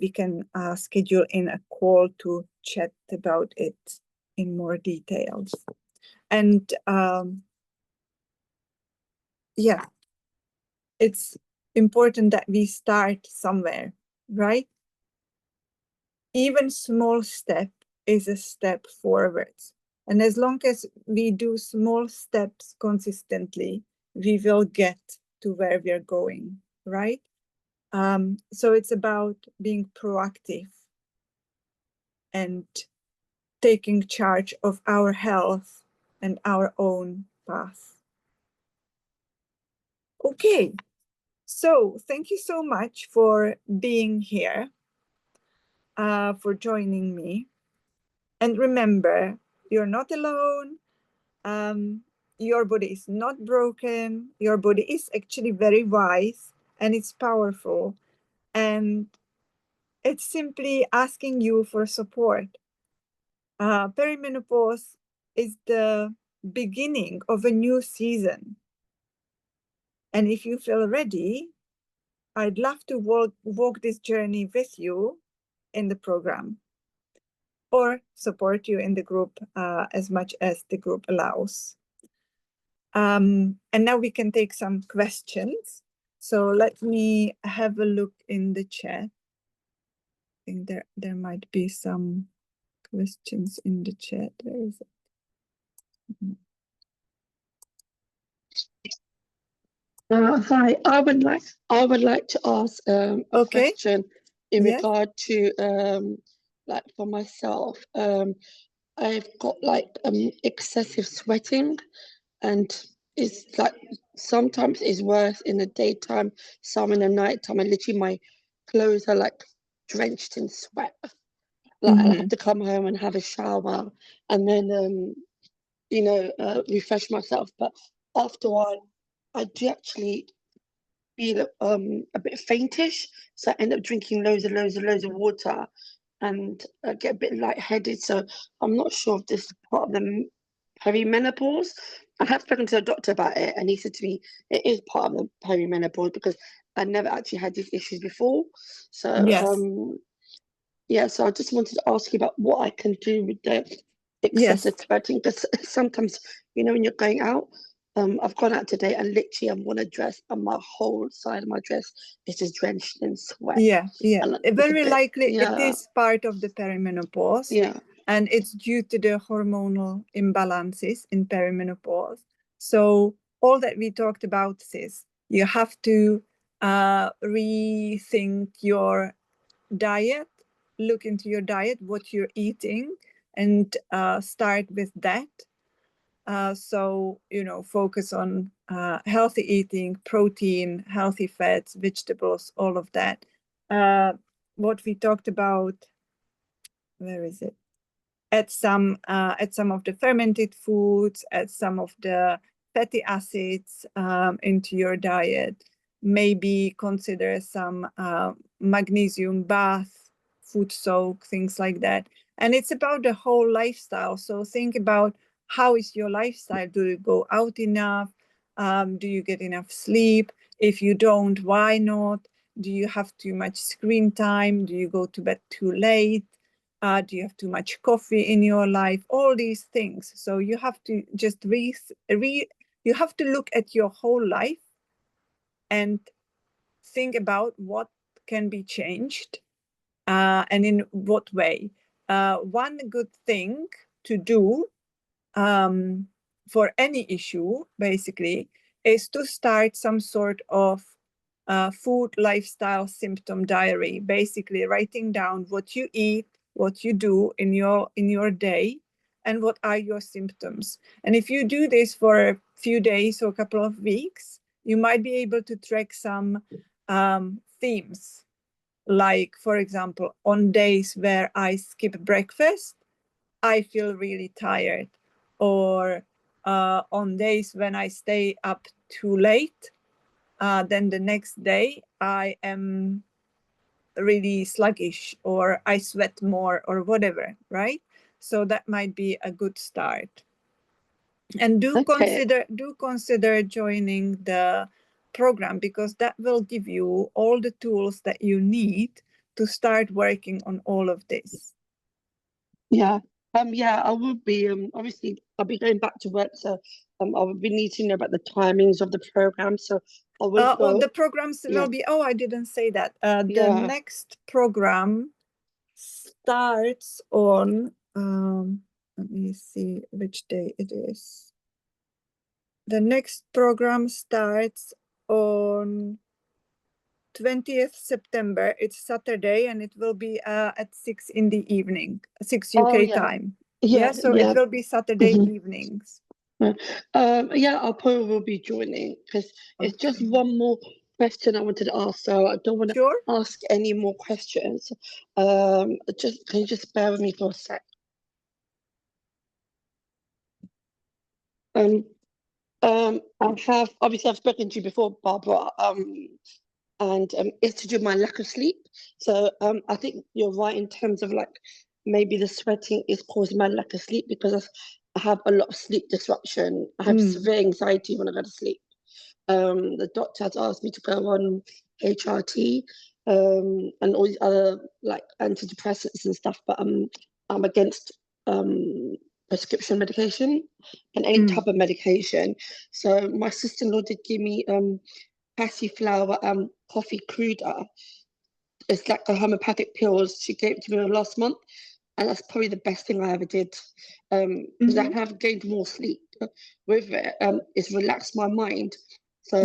we can schedule in a call to chat about it in more details. And yeah, it's important that we start somewhere, right? Even small step is a step forwards. And as long as we do small steps consistently, we will get to where we're going, right? So it's about being proactive and taking charge of our health and our own path. Okay, so thank you so much for being here, for joining me. And remember, you're not alone. Your body is not broken. Your body is actually very wise and it's powerful. And it's simply asking you for support. Perimenopause is the beginning of a new season. And if you feel ready, I'd love to walk this journey with you in the program, or support you in the group as much as the group allows. And now we can take some questions. So let me have a look in the chat. I think there might be some questions in the chat. Where is it? Hi, I would like to ask a question in regard to like for myself. I've got like excessive sweating, and it's like sometimes it's worse in the daytime, some in the nighttime, and literally my clothes are like drenched in sweat. Like I have to come home and have a shower and then refresh myself. But after a while, I do actually feel a bit faintish, so I end up drinking loads of water, and I get a bit lightheaded. So I'm not sure if this is part of the perimenopause. I have spoken to a doctor about it, and he said to me it is part of the perimenopause because I never actually had these issues before. So Yes. yeah, so I just wanted to ask you about what I can do with excessive sweating, because sometimes, you know, when you're going out, I've gone out today and literally I'm on a dress and my whole side of my dress is just drenched in sweat. Yeah. And Very likely it is part of the perimenopause. Yeah. And it's due to the hormonal imbalances in perimenopause. So all that we talked about is you have to rethink your diet, look into your diet, what you're eating, and start with that. So, you know, focus on healthy eating, protein, healthy fats, vegetables, all of that. What we talked about, where is it? Add some of the fermented foods, add some of the fatty acids into your diet. Maybe consider some magnesium bath, food soak, things like that. And it's about the whole lifestyle. So think about, how is your lifestyle? Do you go out enough? Do you get enough sleep? If you don't, why not? Do you have too much screen time? Do you go to bed too late? Do you have too much coffee in your life? All these things. So you have to just you have to look at your whole life and think about what can be changed and in what way. One good thing to do for any issue, basically, is to start some sort of food lifestyle symptom diary, basically writing down what you eat, what you do in your day, and what are your symptoms. And if you do this for a few days or a couple of weeks, you might be able to track some themes. Like, for example, on days where I skip breakfast, I feel really tired. Or on days when I stay up too late, then the next day I am really sluggish, or I sweat more, or whatever, right? So that might be a good start. And do consider joining the program, because that will give you all the tools that you need to start working on all of this. Yeah. Yeah, I will be obviously I'll be going back to work, so I will be needing to know about the timings of the program. So I will go. The programs will be, I didn't say that. The next program starts on let me see which day it is. The next program starts on 20th September. It's Saturday, and it will be at 6 in the evening, 6 UK time. So it will be Saturday evenings. Yeah, I probably will be joining, because it's just one more question I wanted to ask, so I don't want to ask any more questions. Just can you just bear with me for a sec? I have obviously I've spoken to you before, Barbara, and it's to do with my lack of sleep. So I think you're right in terms of like maybe the sweating is causing my lack of sleep, because I have a lot of sleep disruption. I have severe anxiety when I go to sleep. The doctor has asked me to go on HRT and all these other like antidepressants and stuff, but I'm against prescription medication and any type of medication. So my sister-in-law did give me passiflora coffee cruda. It's like a homeopathic pills. She gave it to me last month, and that's probably the best thing I ever did, because I have gained more sleep with it. It's relaxed my mind. So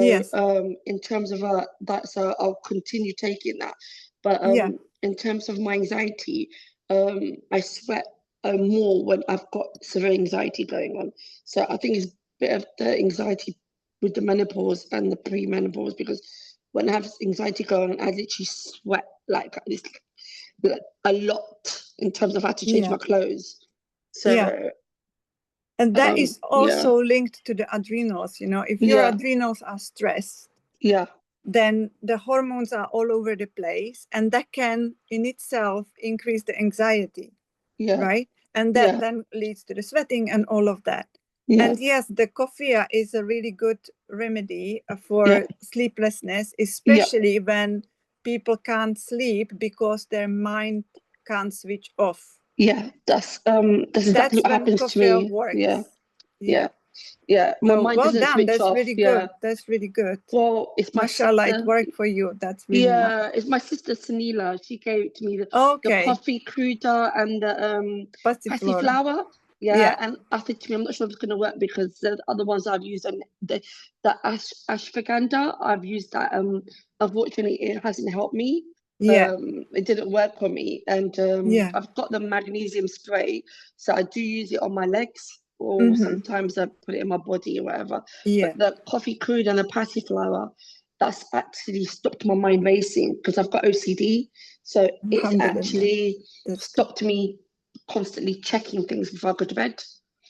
in terms of that, so I'll continue taking that. But in terms of my anxiety, I sweat more when I've got severe anxiety going on. So I think it's a bit of the anxiety with the menopause and the pre-menopause, because when I have anxiety going on, I literally sweat like this, like a lot, in terms of I had to change my clothes. So and that is also linked to the adrenals. You know, if your adrenals are stressed, then the hormones are all over the place, and that can in itself increase the anxiety, right? And that then leads to the sweating and all of that. And yes, the coffee is a really good remedy for sleeplessness, especially when people can't sleep because their mind can't switch off. Yeah, that's exactly what happens to me. Works. Yeah. My mind well doesn't done. switch That's off. really Yeah. good. That's really good. Well, it's my Mashallah, sister. it worked for you. That's really nice. It's my sister Sunila. She gave it to me the Okay. coffee cruda and the passiflora. Yeah. And I said to me, I'm not sure if it's going to work because the other ones I've used and the ashwagandha, I've used that. Unfortunately, it hasn't helped me. Yeah. It didn't work for me, and Yeah. I've got the magnesium spray, so I do use it on my legs, or Mm-hmm. sometimes I put it in my body or whatever. Yeah. But the coffee crude and the passiflora, that's actually stopped my mind racing because I've got OCD. So it's actually stopped me constantly checking things before I go to bed.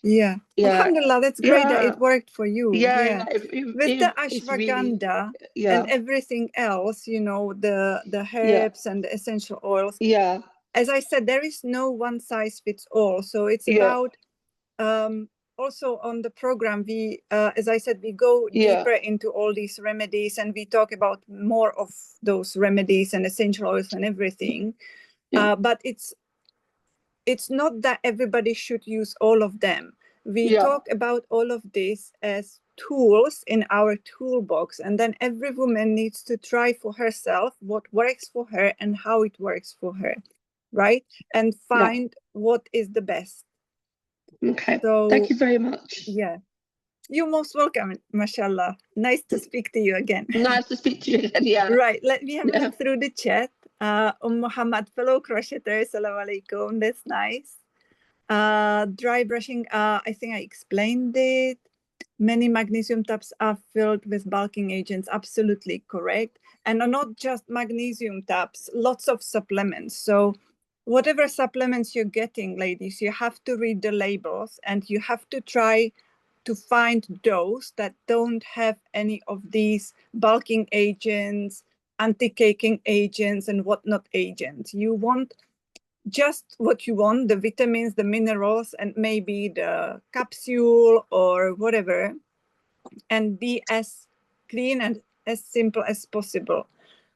Yeah. Alhamdulillah, that's great that it worked for you. Yeah. With the ashwagandha and everything else, you know, the herbs and the essential oils. Yeah. As I said, there is no one size fits all. So it's about also on the program, we, as I said, we go deeper into all these remedies and we talk about more of those remedies and essential oils and everything. But it's not that everybody should use all of them. We talk about all of this as tools in our toolbox, and then every woman needs to try for herself what works for her and how it works for her, right? And find what is the best. Okay. So, thank you very much. Yeah. You're most welcome, mashallah. Nice to speak to you again. Nice to speak to you again, yeah. Right, let me have a look through the chat. Muhammad, fellow crocheter, salam alaikum. That's nice. Dry brushing, I think I explained it. Many magnesium tabs are filled with bulking agents. Absolutely correct. And not just magnesium tabs, lots of supplements. So whatever supplements you're getting, ladies, you have to read the labels and you have to try to find those that don't have any of these bulking agents, anti-caking agents, and whatnot agents. You want just what you want, the vitamins, the minerals, and maybe the capsule or whatever, and be as clean and as simple as possible.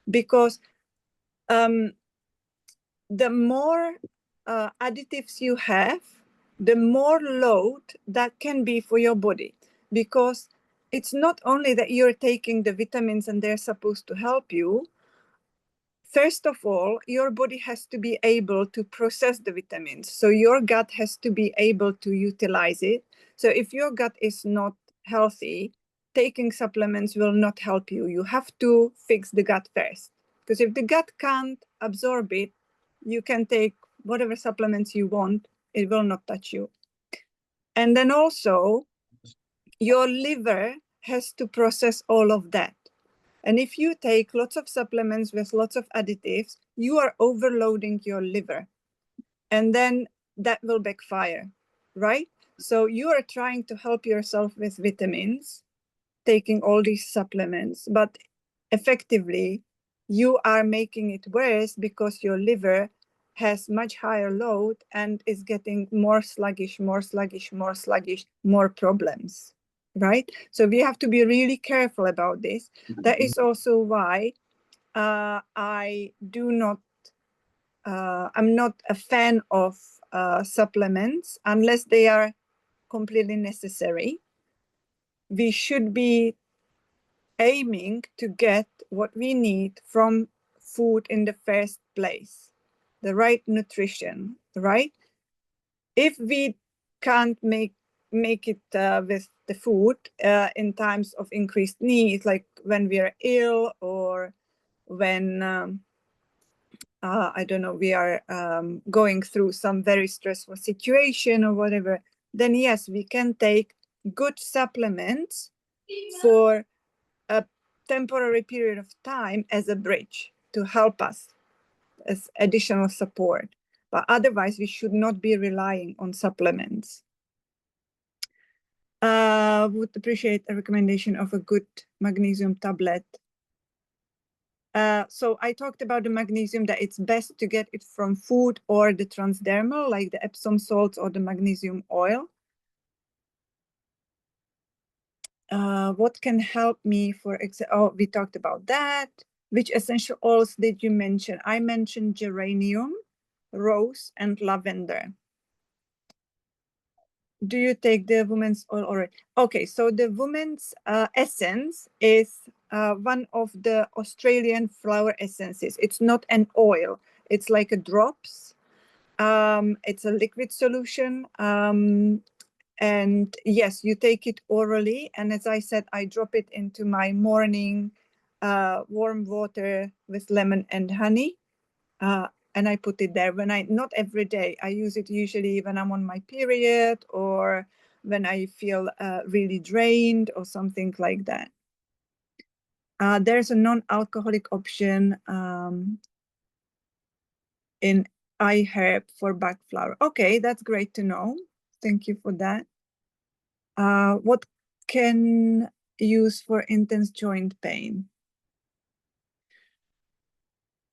Because the more additives you have, the more load that can be for your body. Because it's not only that you're taking the vitamins and they're supposed to help you. First of all, your body has to be able to process the vitamins. So your gut has to be able to utilize it. So if your gut is not healthy, taking supplements will not help you. You have to fix the gut first. Because if the gut can't absorb it, you can take whatever supplements you want, it will not touch you. And then also, your liver has to process all of that. And if you take lots of supplements with lots of additives, you are overloading your liver. And then that will backfire, right? So you are trying to help yourself with vitamins, taking all these supplements, but effectively, you are making it worse because your liver has much higher load and is getting more sluggish, more problems, right? So we have to be really careful about this. That is also why I do not, I'm not a fan of supplements unless they are completely necessary. We should be aiming to get what we need from food in the first place, the right nutrition, right? If we can't make it with the food in times of increased needs, like when we are ill or when I don't know, we are going through some very stressful situation or whatever, then yes, we can take good supplements for a temporary period of time as a bridge to help us as additional support. But otherwise, we should not be relying on supplements. Would appreciate a recommendation of a good magnesium tablet. So I talked about the magnesium, that it's best to get it from food or the transdermal, like the Epsom salts or the magnesium oil. What can help me for example? Oh, we talked about that. Which essential oils did you mention? I mentioned geranium. rose, and lavender. Do you take the women's oil already? Okay, so the women's essence is one of the Australian flower essences. It's not an oil. It's like a drops. It's a liquid solution. And yes, you take it orally. And as I said, I drop it into my morning warm water with lemon and honey. And I put it there when not every day. I use it usually when I'm on my period or when I feel really drained or something like that. There's a non-alcoholic option in iHerb for back flour. Okay, that's great to know. Thank you for that. What can use for intense joint pain?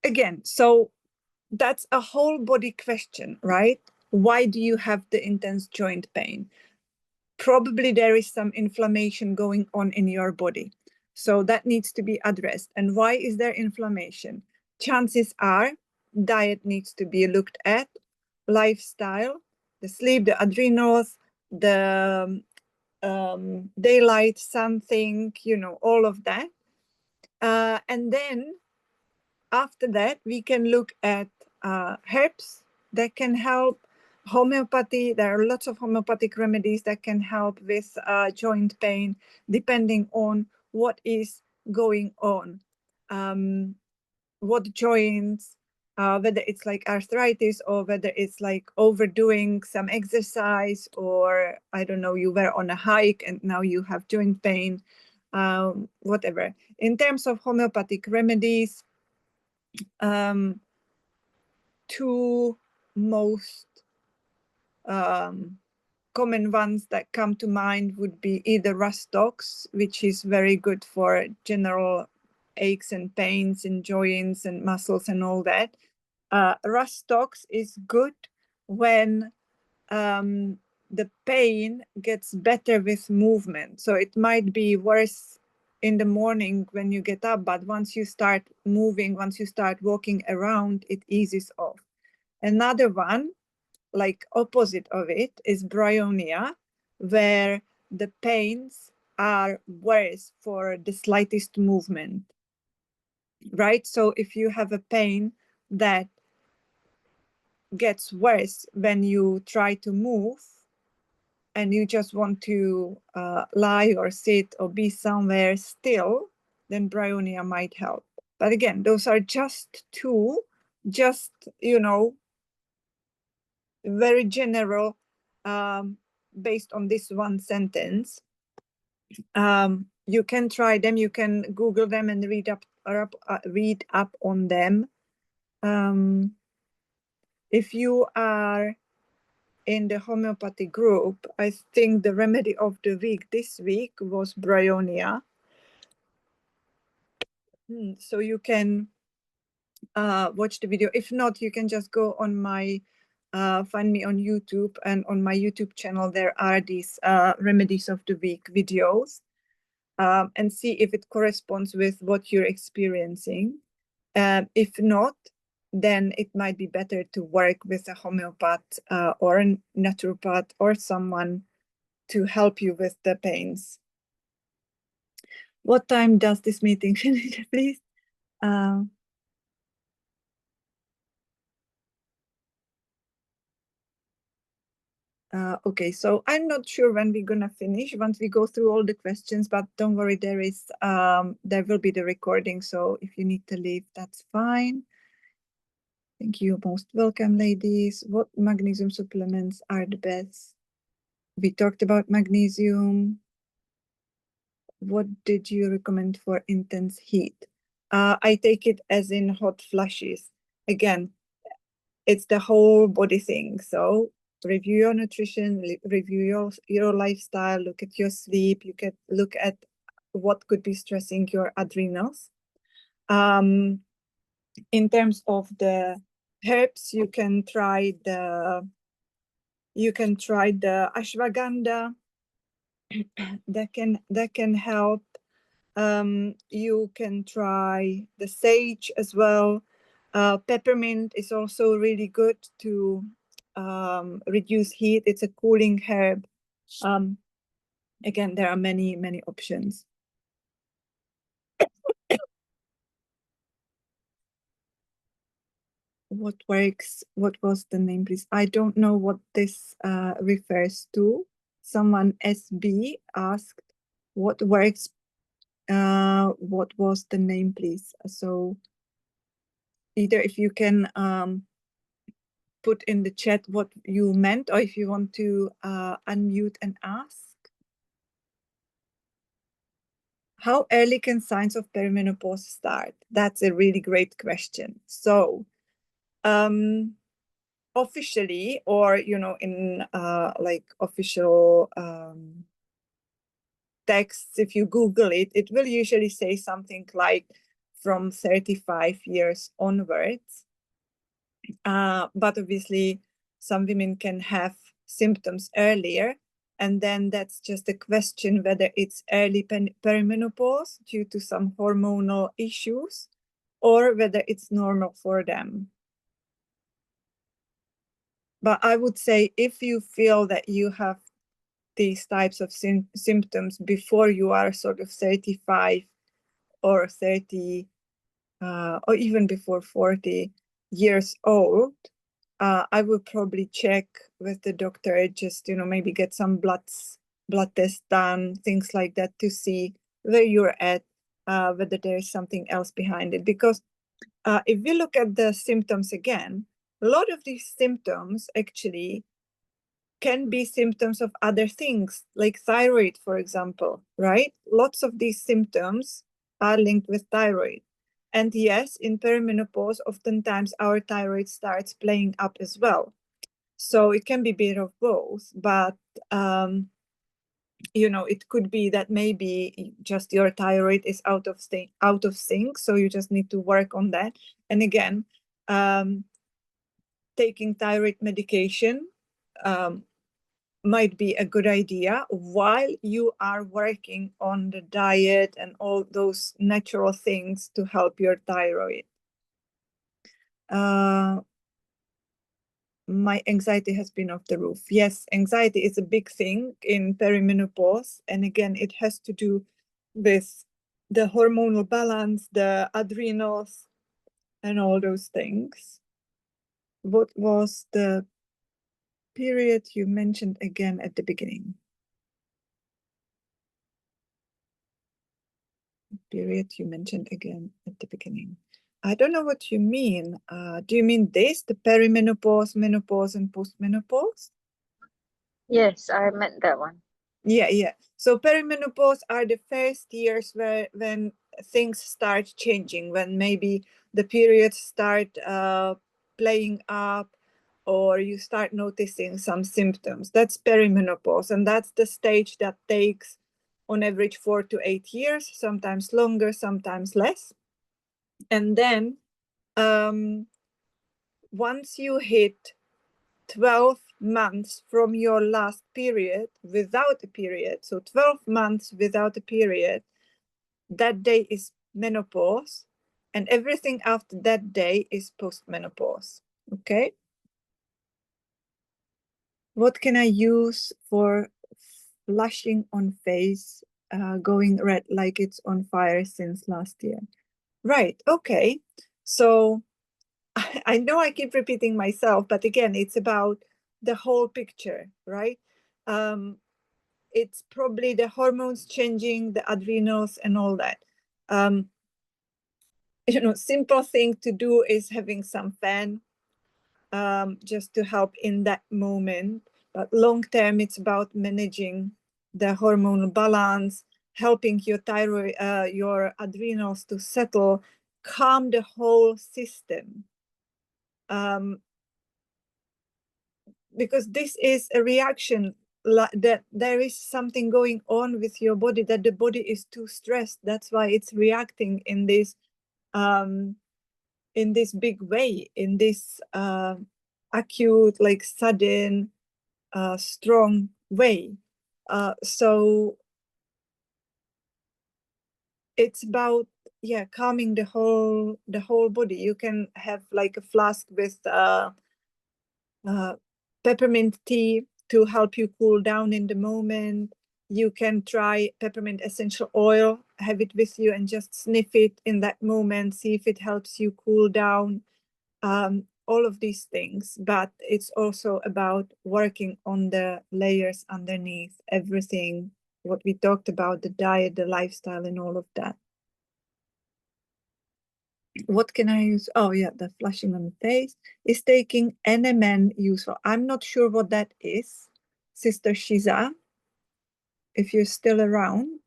Again, so that's a whole body question, right? Why do you have the intense joint pain? Probably there is some inflammation going on in your body. So that needs to be addressed. And why is there inflammation? Chances are diet needs to be looked at, lifestyle, the sleep, the adrenals, the daylight, something, all of that. And then after that, we can look at herbs that can help. Homeopathy, there are lots of homeopathic remedies that can help with joint pain, depending on what is going on. What joints, whether it's like arthritis or whether it's like overdoing some exercise, or I don't know, you were on a hike and now you have joint pain, whatever. In terms of homeopathic remedies, two most common ones that come to mind would be either rustox, which is very good for general aches and pains in joints and muscles and all that. Rustox is good when the pain gets better with movement. So it might be worse in the morning when you get up, but once you start moving, once you start walking around, it eases off. Another one, like opposite of it, is bryonia, where the pains are worse for the slightest movement, right? So if you have a pain that gets worse when you try to move and you just want to lie or sit or be somewhere still, then bryonia might help. But again, those are just two, just, very general, based on this one sentence. You can try them, you can Google them and read up on them. If you are in the homeopathy group, I think the remedy of the week this week was bryonia. So you can watch the video. If not, you can just go on my find me on YouTube, and on my YouTube channel there are these remedies of the week videos, and see if it corresponds with what you're experiencing. If not, then it might be better to work with a homeopath or a naturopath or someone to help you with the pains. What time does this meeting finish, please? Okay, so I'm not sure when we're gonna finish once we go through all the questions, but don't worry, there will be the recording, so if you need to leave, that's fine. Thank you, most welcome, ladies. What magnesium supplements are the best? We talked about magnesium. What did you recommend for intense heat? I take it as in hot flushes. Again, it's the whole body thing. So review your nutrition, review your lifestyle, look at your sleep, you can look at what could be stressing your adrenals. In terms of the herbs, you can try the ashwagandha. that can help. You can try the sage as well. Peppermint is also really good to reduce heat. It's a cooling herb. Again, there are many, many options. What works? What was the name, please? I don't know what this refers to. Someone SB asked what works. What was the name, please? So either if you can put in the chat what you meant, or if you want to unmute and ask. How early can signs of perimenopause start? That's a really great question. So officially, or in like official texts, if you Google it, it will usually say something like from 35 years onwards. But obviously, some women can have symptoms earlier, and then that's just a question whether it's early perimenopause due to some hormonal issues, or whether it's normal for them. But I would say if you feel that you have these types of symptoms before you are sort of 35 or 30, or even before 40 years old, I would probably check with the doctor, just, maybe get some blood tests done, things like that, to see where you're at, whether there is something else behind it. Because if we look at the symptoms again, a lot of these symptoms actually can be symptoms of other things, like thyroid, for example, right? Lots of these symptoms are linked with thyroid. And yes, in perimenopause, oftentimes our thyroid starts playing up as well. So it can be a bit of both, but it could be that maybe just your thyroid is out of sync, so you just need to work on that. And again, taking thyroid medication might be a good idea while you are working on the diet and all those natural things to help your thyroid. My anxiety has been off the roof. Yes, anxiety is a big thing in perimenopause. And again, it has to do with the hormonal balance, the adrenals, and all those things. What was the period you mentioned again at the beginning? Period you mentioned again at the beginning. I don't know what you mean. Do you mean this, the perimenopause, menopause, and postmenopause? Yes, I meant that one. Yeah. So perimenopause are the first years when things start changing, when maybe the periods start playing up, or you start noticing some symptoms. That's perimenopause, and that's the stage that takes on average 4 to 8 years, sometimes longer, sometimes less. And then once you hit 12 months from your last period without a period, so 12 months without a period, that day is menopause, and everything after that day is postmenopause. Okay. What can I use for flushing on face, going red like it's on fire since last year? Right. Okay. So I know I keep repeating myself, but again, it's about the whole picture, right? It's probably the hormones changing, the adrenals, and all that. Simple thing to do is having some fan, just to help in that moment. But long term, it's about managing the hormonal balance, helping your thyroid, your adrenals to settle, calm the whole system. Because this is a reaction that there is something going on with your body, that the body is too stressed. That's why it's reacting in this big way, in this acute, like sudden, strong way. So it's about calming the whole body. You can have like a flask with peppermint tea to help you cool down in the moment. You can try peppermint essential oil, have it with you and just sniff it in that moment, see if it helps you cool down. All of these things, but it's also about working on the layers underneath everything, what we talked about, the diet, the lifestyle, and all of that. What can I use? Oh yeah, the flushing on the face. Is taking NMN useful? I'm not sure what that is. Sister Shiza, if you're still around.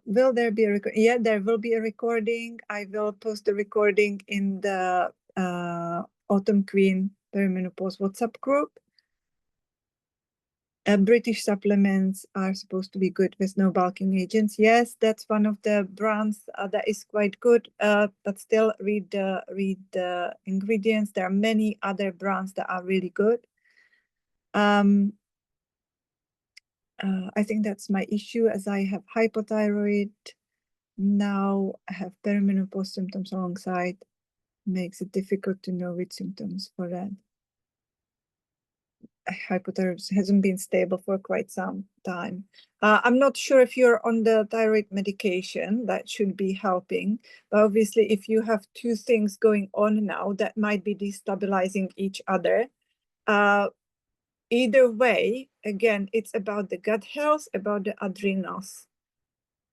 Will there be a recording? Yeah, there will be a recording. I will post the recording in the Autumn Queen Perimenopause WhatsApp group. British supplements are supposed to be good with no bulking agents. Yes, that's one of the brands that is quite good, but still read the ingredients. There are many other brands that are really good. I think that's my issue, as I have hypothyroid. Now I have perimenopause symptoms alongside. Makes it difficult to know which symptoms for that. Hypothyroid hasn't been stable for quite some time. I'm not sure if you're on the thyroid medication. That should be helping. But obviously, if you have two things going on now, that might be destabilizing each other. Either way, again, it's about the gut health, about the adrenals,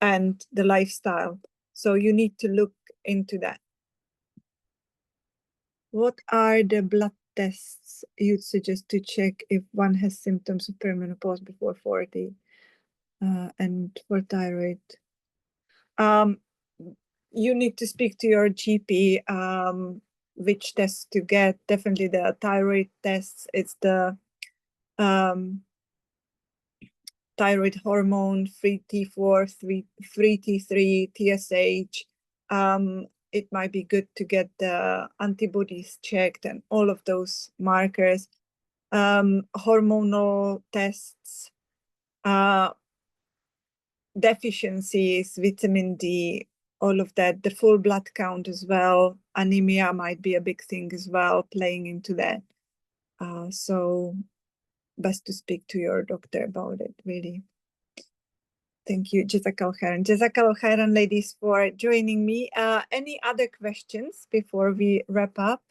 and the lifestyle. So you need to look into that. What are the blood tests you'd suggest to check if one has symptoms of perimenopause before 40 and for thyroid? You need to speak to your GP which tests to get. Definitely the thyroid tests. It's the thyroid hormone, free T4, free T3, TSH. It might be good to get the antibodies checked and all of those markers. Hormonal tests, deficiencies, vitamin D, all of that, the full blood count as well. Anemia might be a big thing as well, playing into that. So best to speak to your doctor about it, really. Thank you, Jazakallah khairan. Jazakallah khairan, ladies, for joining me. Any other questions before we wrap up?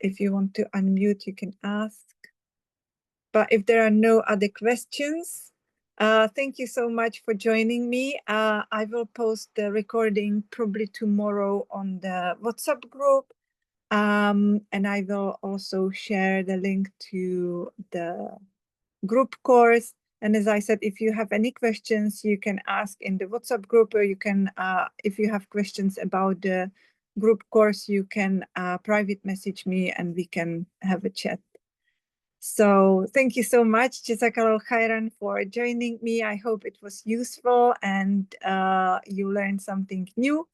If you want to unmute, you can ask. But if there are no other questions, thank you so much for joining me. I will post the recording probably tomorrow on the WhatsApp group. And I will also share the link to the group course. And as I said, if you have any questions, you can ask in the WhatsApp group, or you can, if you have questions about the group course, you can private message me and we can have a chat. So thank you so much, Jazakallah khairan, for joining me. I hope it was useful and you learned something new.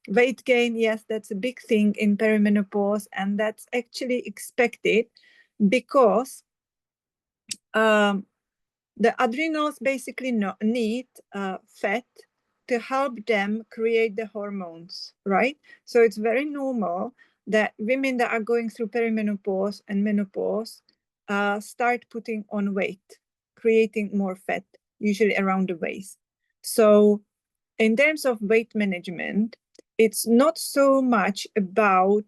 Weight gain, yes, that's a big thing in perimenopause, and that's actually expected because the adrenals basically need fat to help them create the hormones, right? So it's very normal that women that are going through perimenopause and menopause start putting on weight, creating more fat, usually around the waist. So in terms of weight management, it's not so much about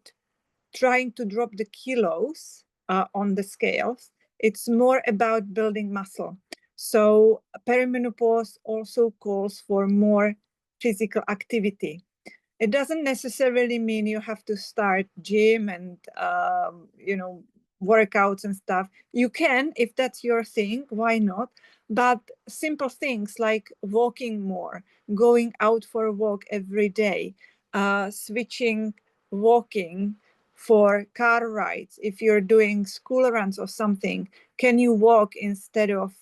trying to drop the kilos on the scales. It's more about building muscle. So perimenopause also calls for more physical activity. It doesn't necessarily mean you have to start gym and workouts and stuff. You can, if that's your thing, why not? But simple things like walking more, going out for a walk every day, switching walking for car rides. If you're doing school runs or something, can you walk instead of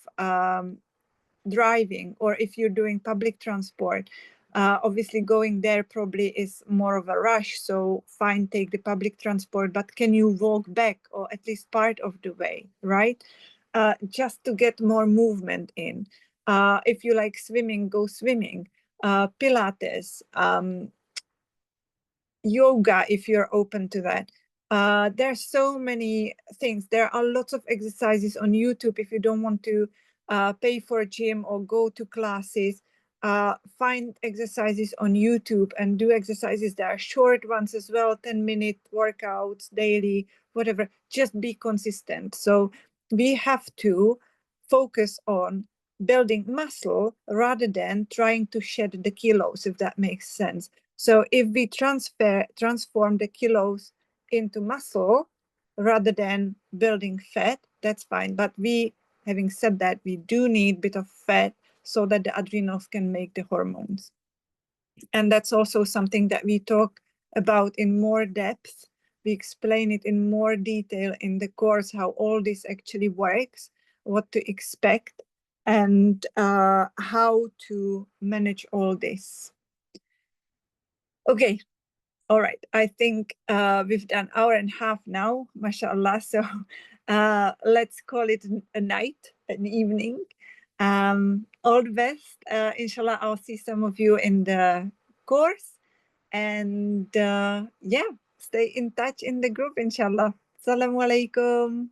driving? Or if you're doing public transport, obviously going there probably is more of a rush, so fine, take the public transport, but can you walk back, or at least part of the way, right? Just to get more movement in. If you like swimming, go swimming. Pilates, yoga, if you're open to that. There are so many things. There are lots of exercises on YouTube if you don't want to pay for a gym or go to classes. Find exercises on YouTube and do exercises. There are short ones as well, 10-minute workouts daily, whatever. Just be consistent. So we have to focus on building muscle rather than trying to shed the kilos, if that makes sense. So if we transform the kilos into muscle rather than building fat, that's fine. But having said that, we do need a bit of fat so that the adrenals can make the hormones. And that's also something that we talk about in more depth. We explain it in more detail in the course, how all this actually works, what to expect, and how to manage all this. Okay. All right. I think we've done 1.5 hours now, mashallah. So let's call it a night, an evening. All the best. Inshallah, I'll see some of you in the course. And yeah, stay in touch in the group, inshallah. Assalamu alaikum.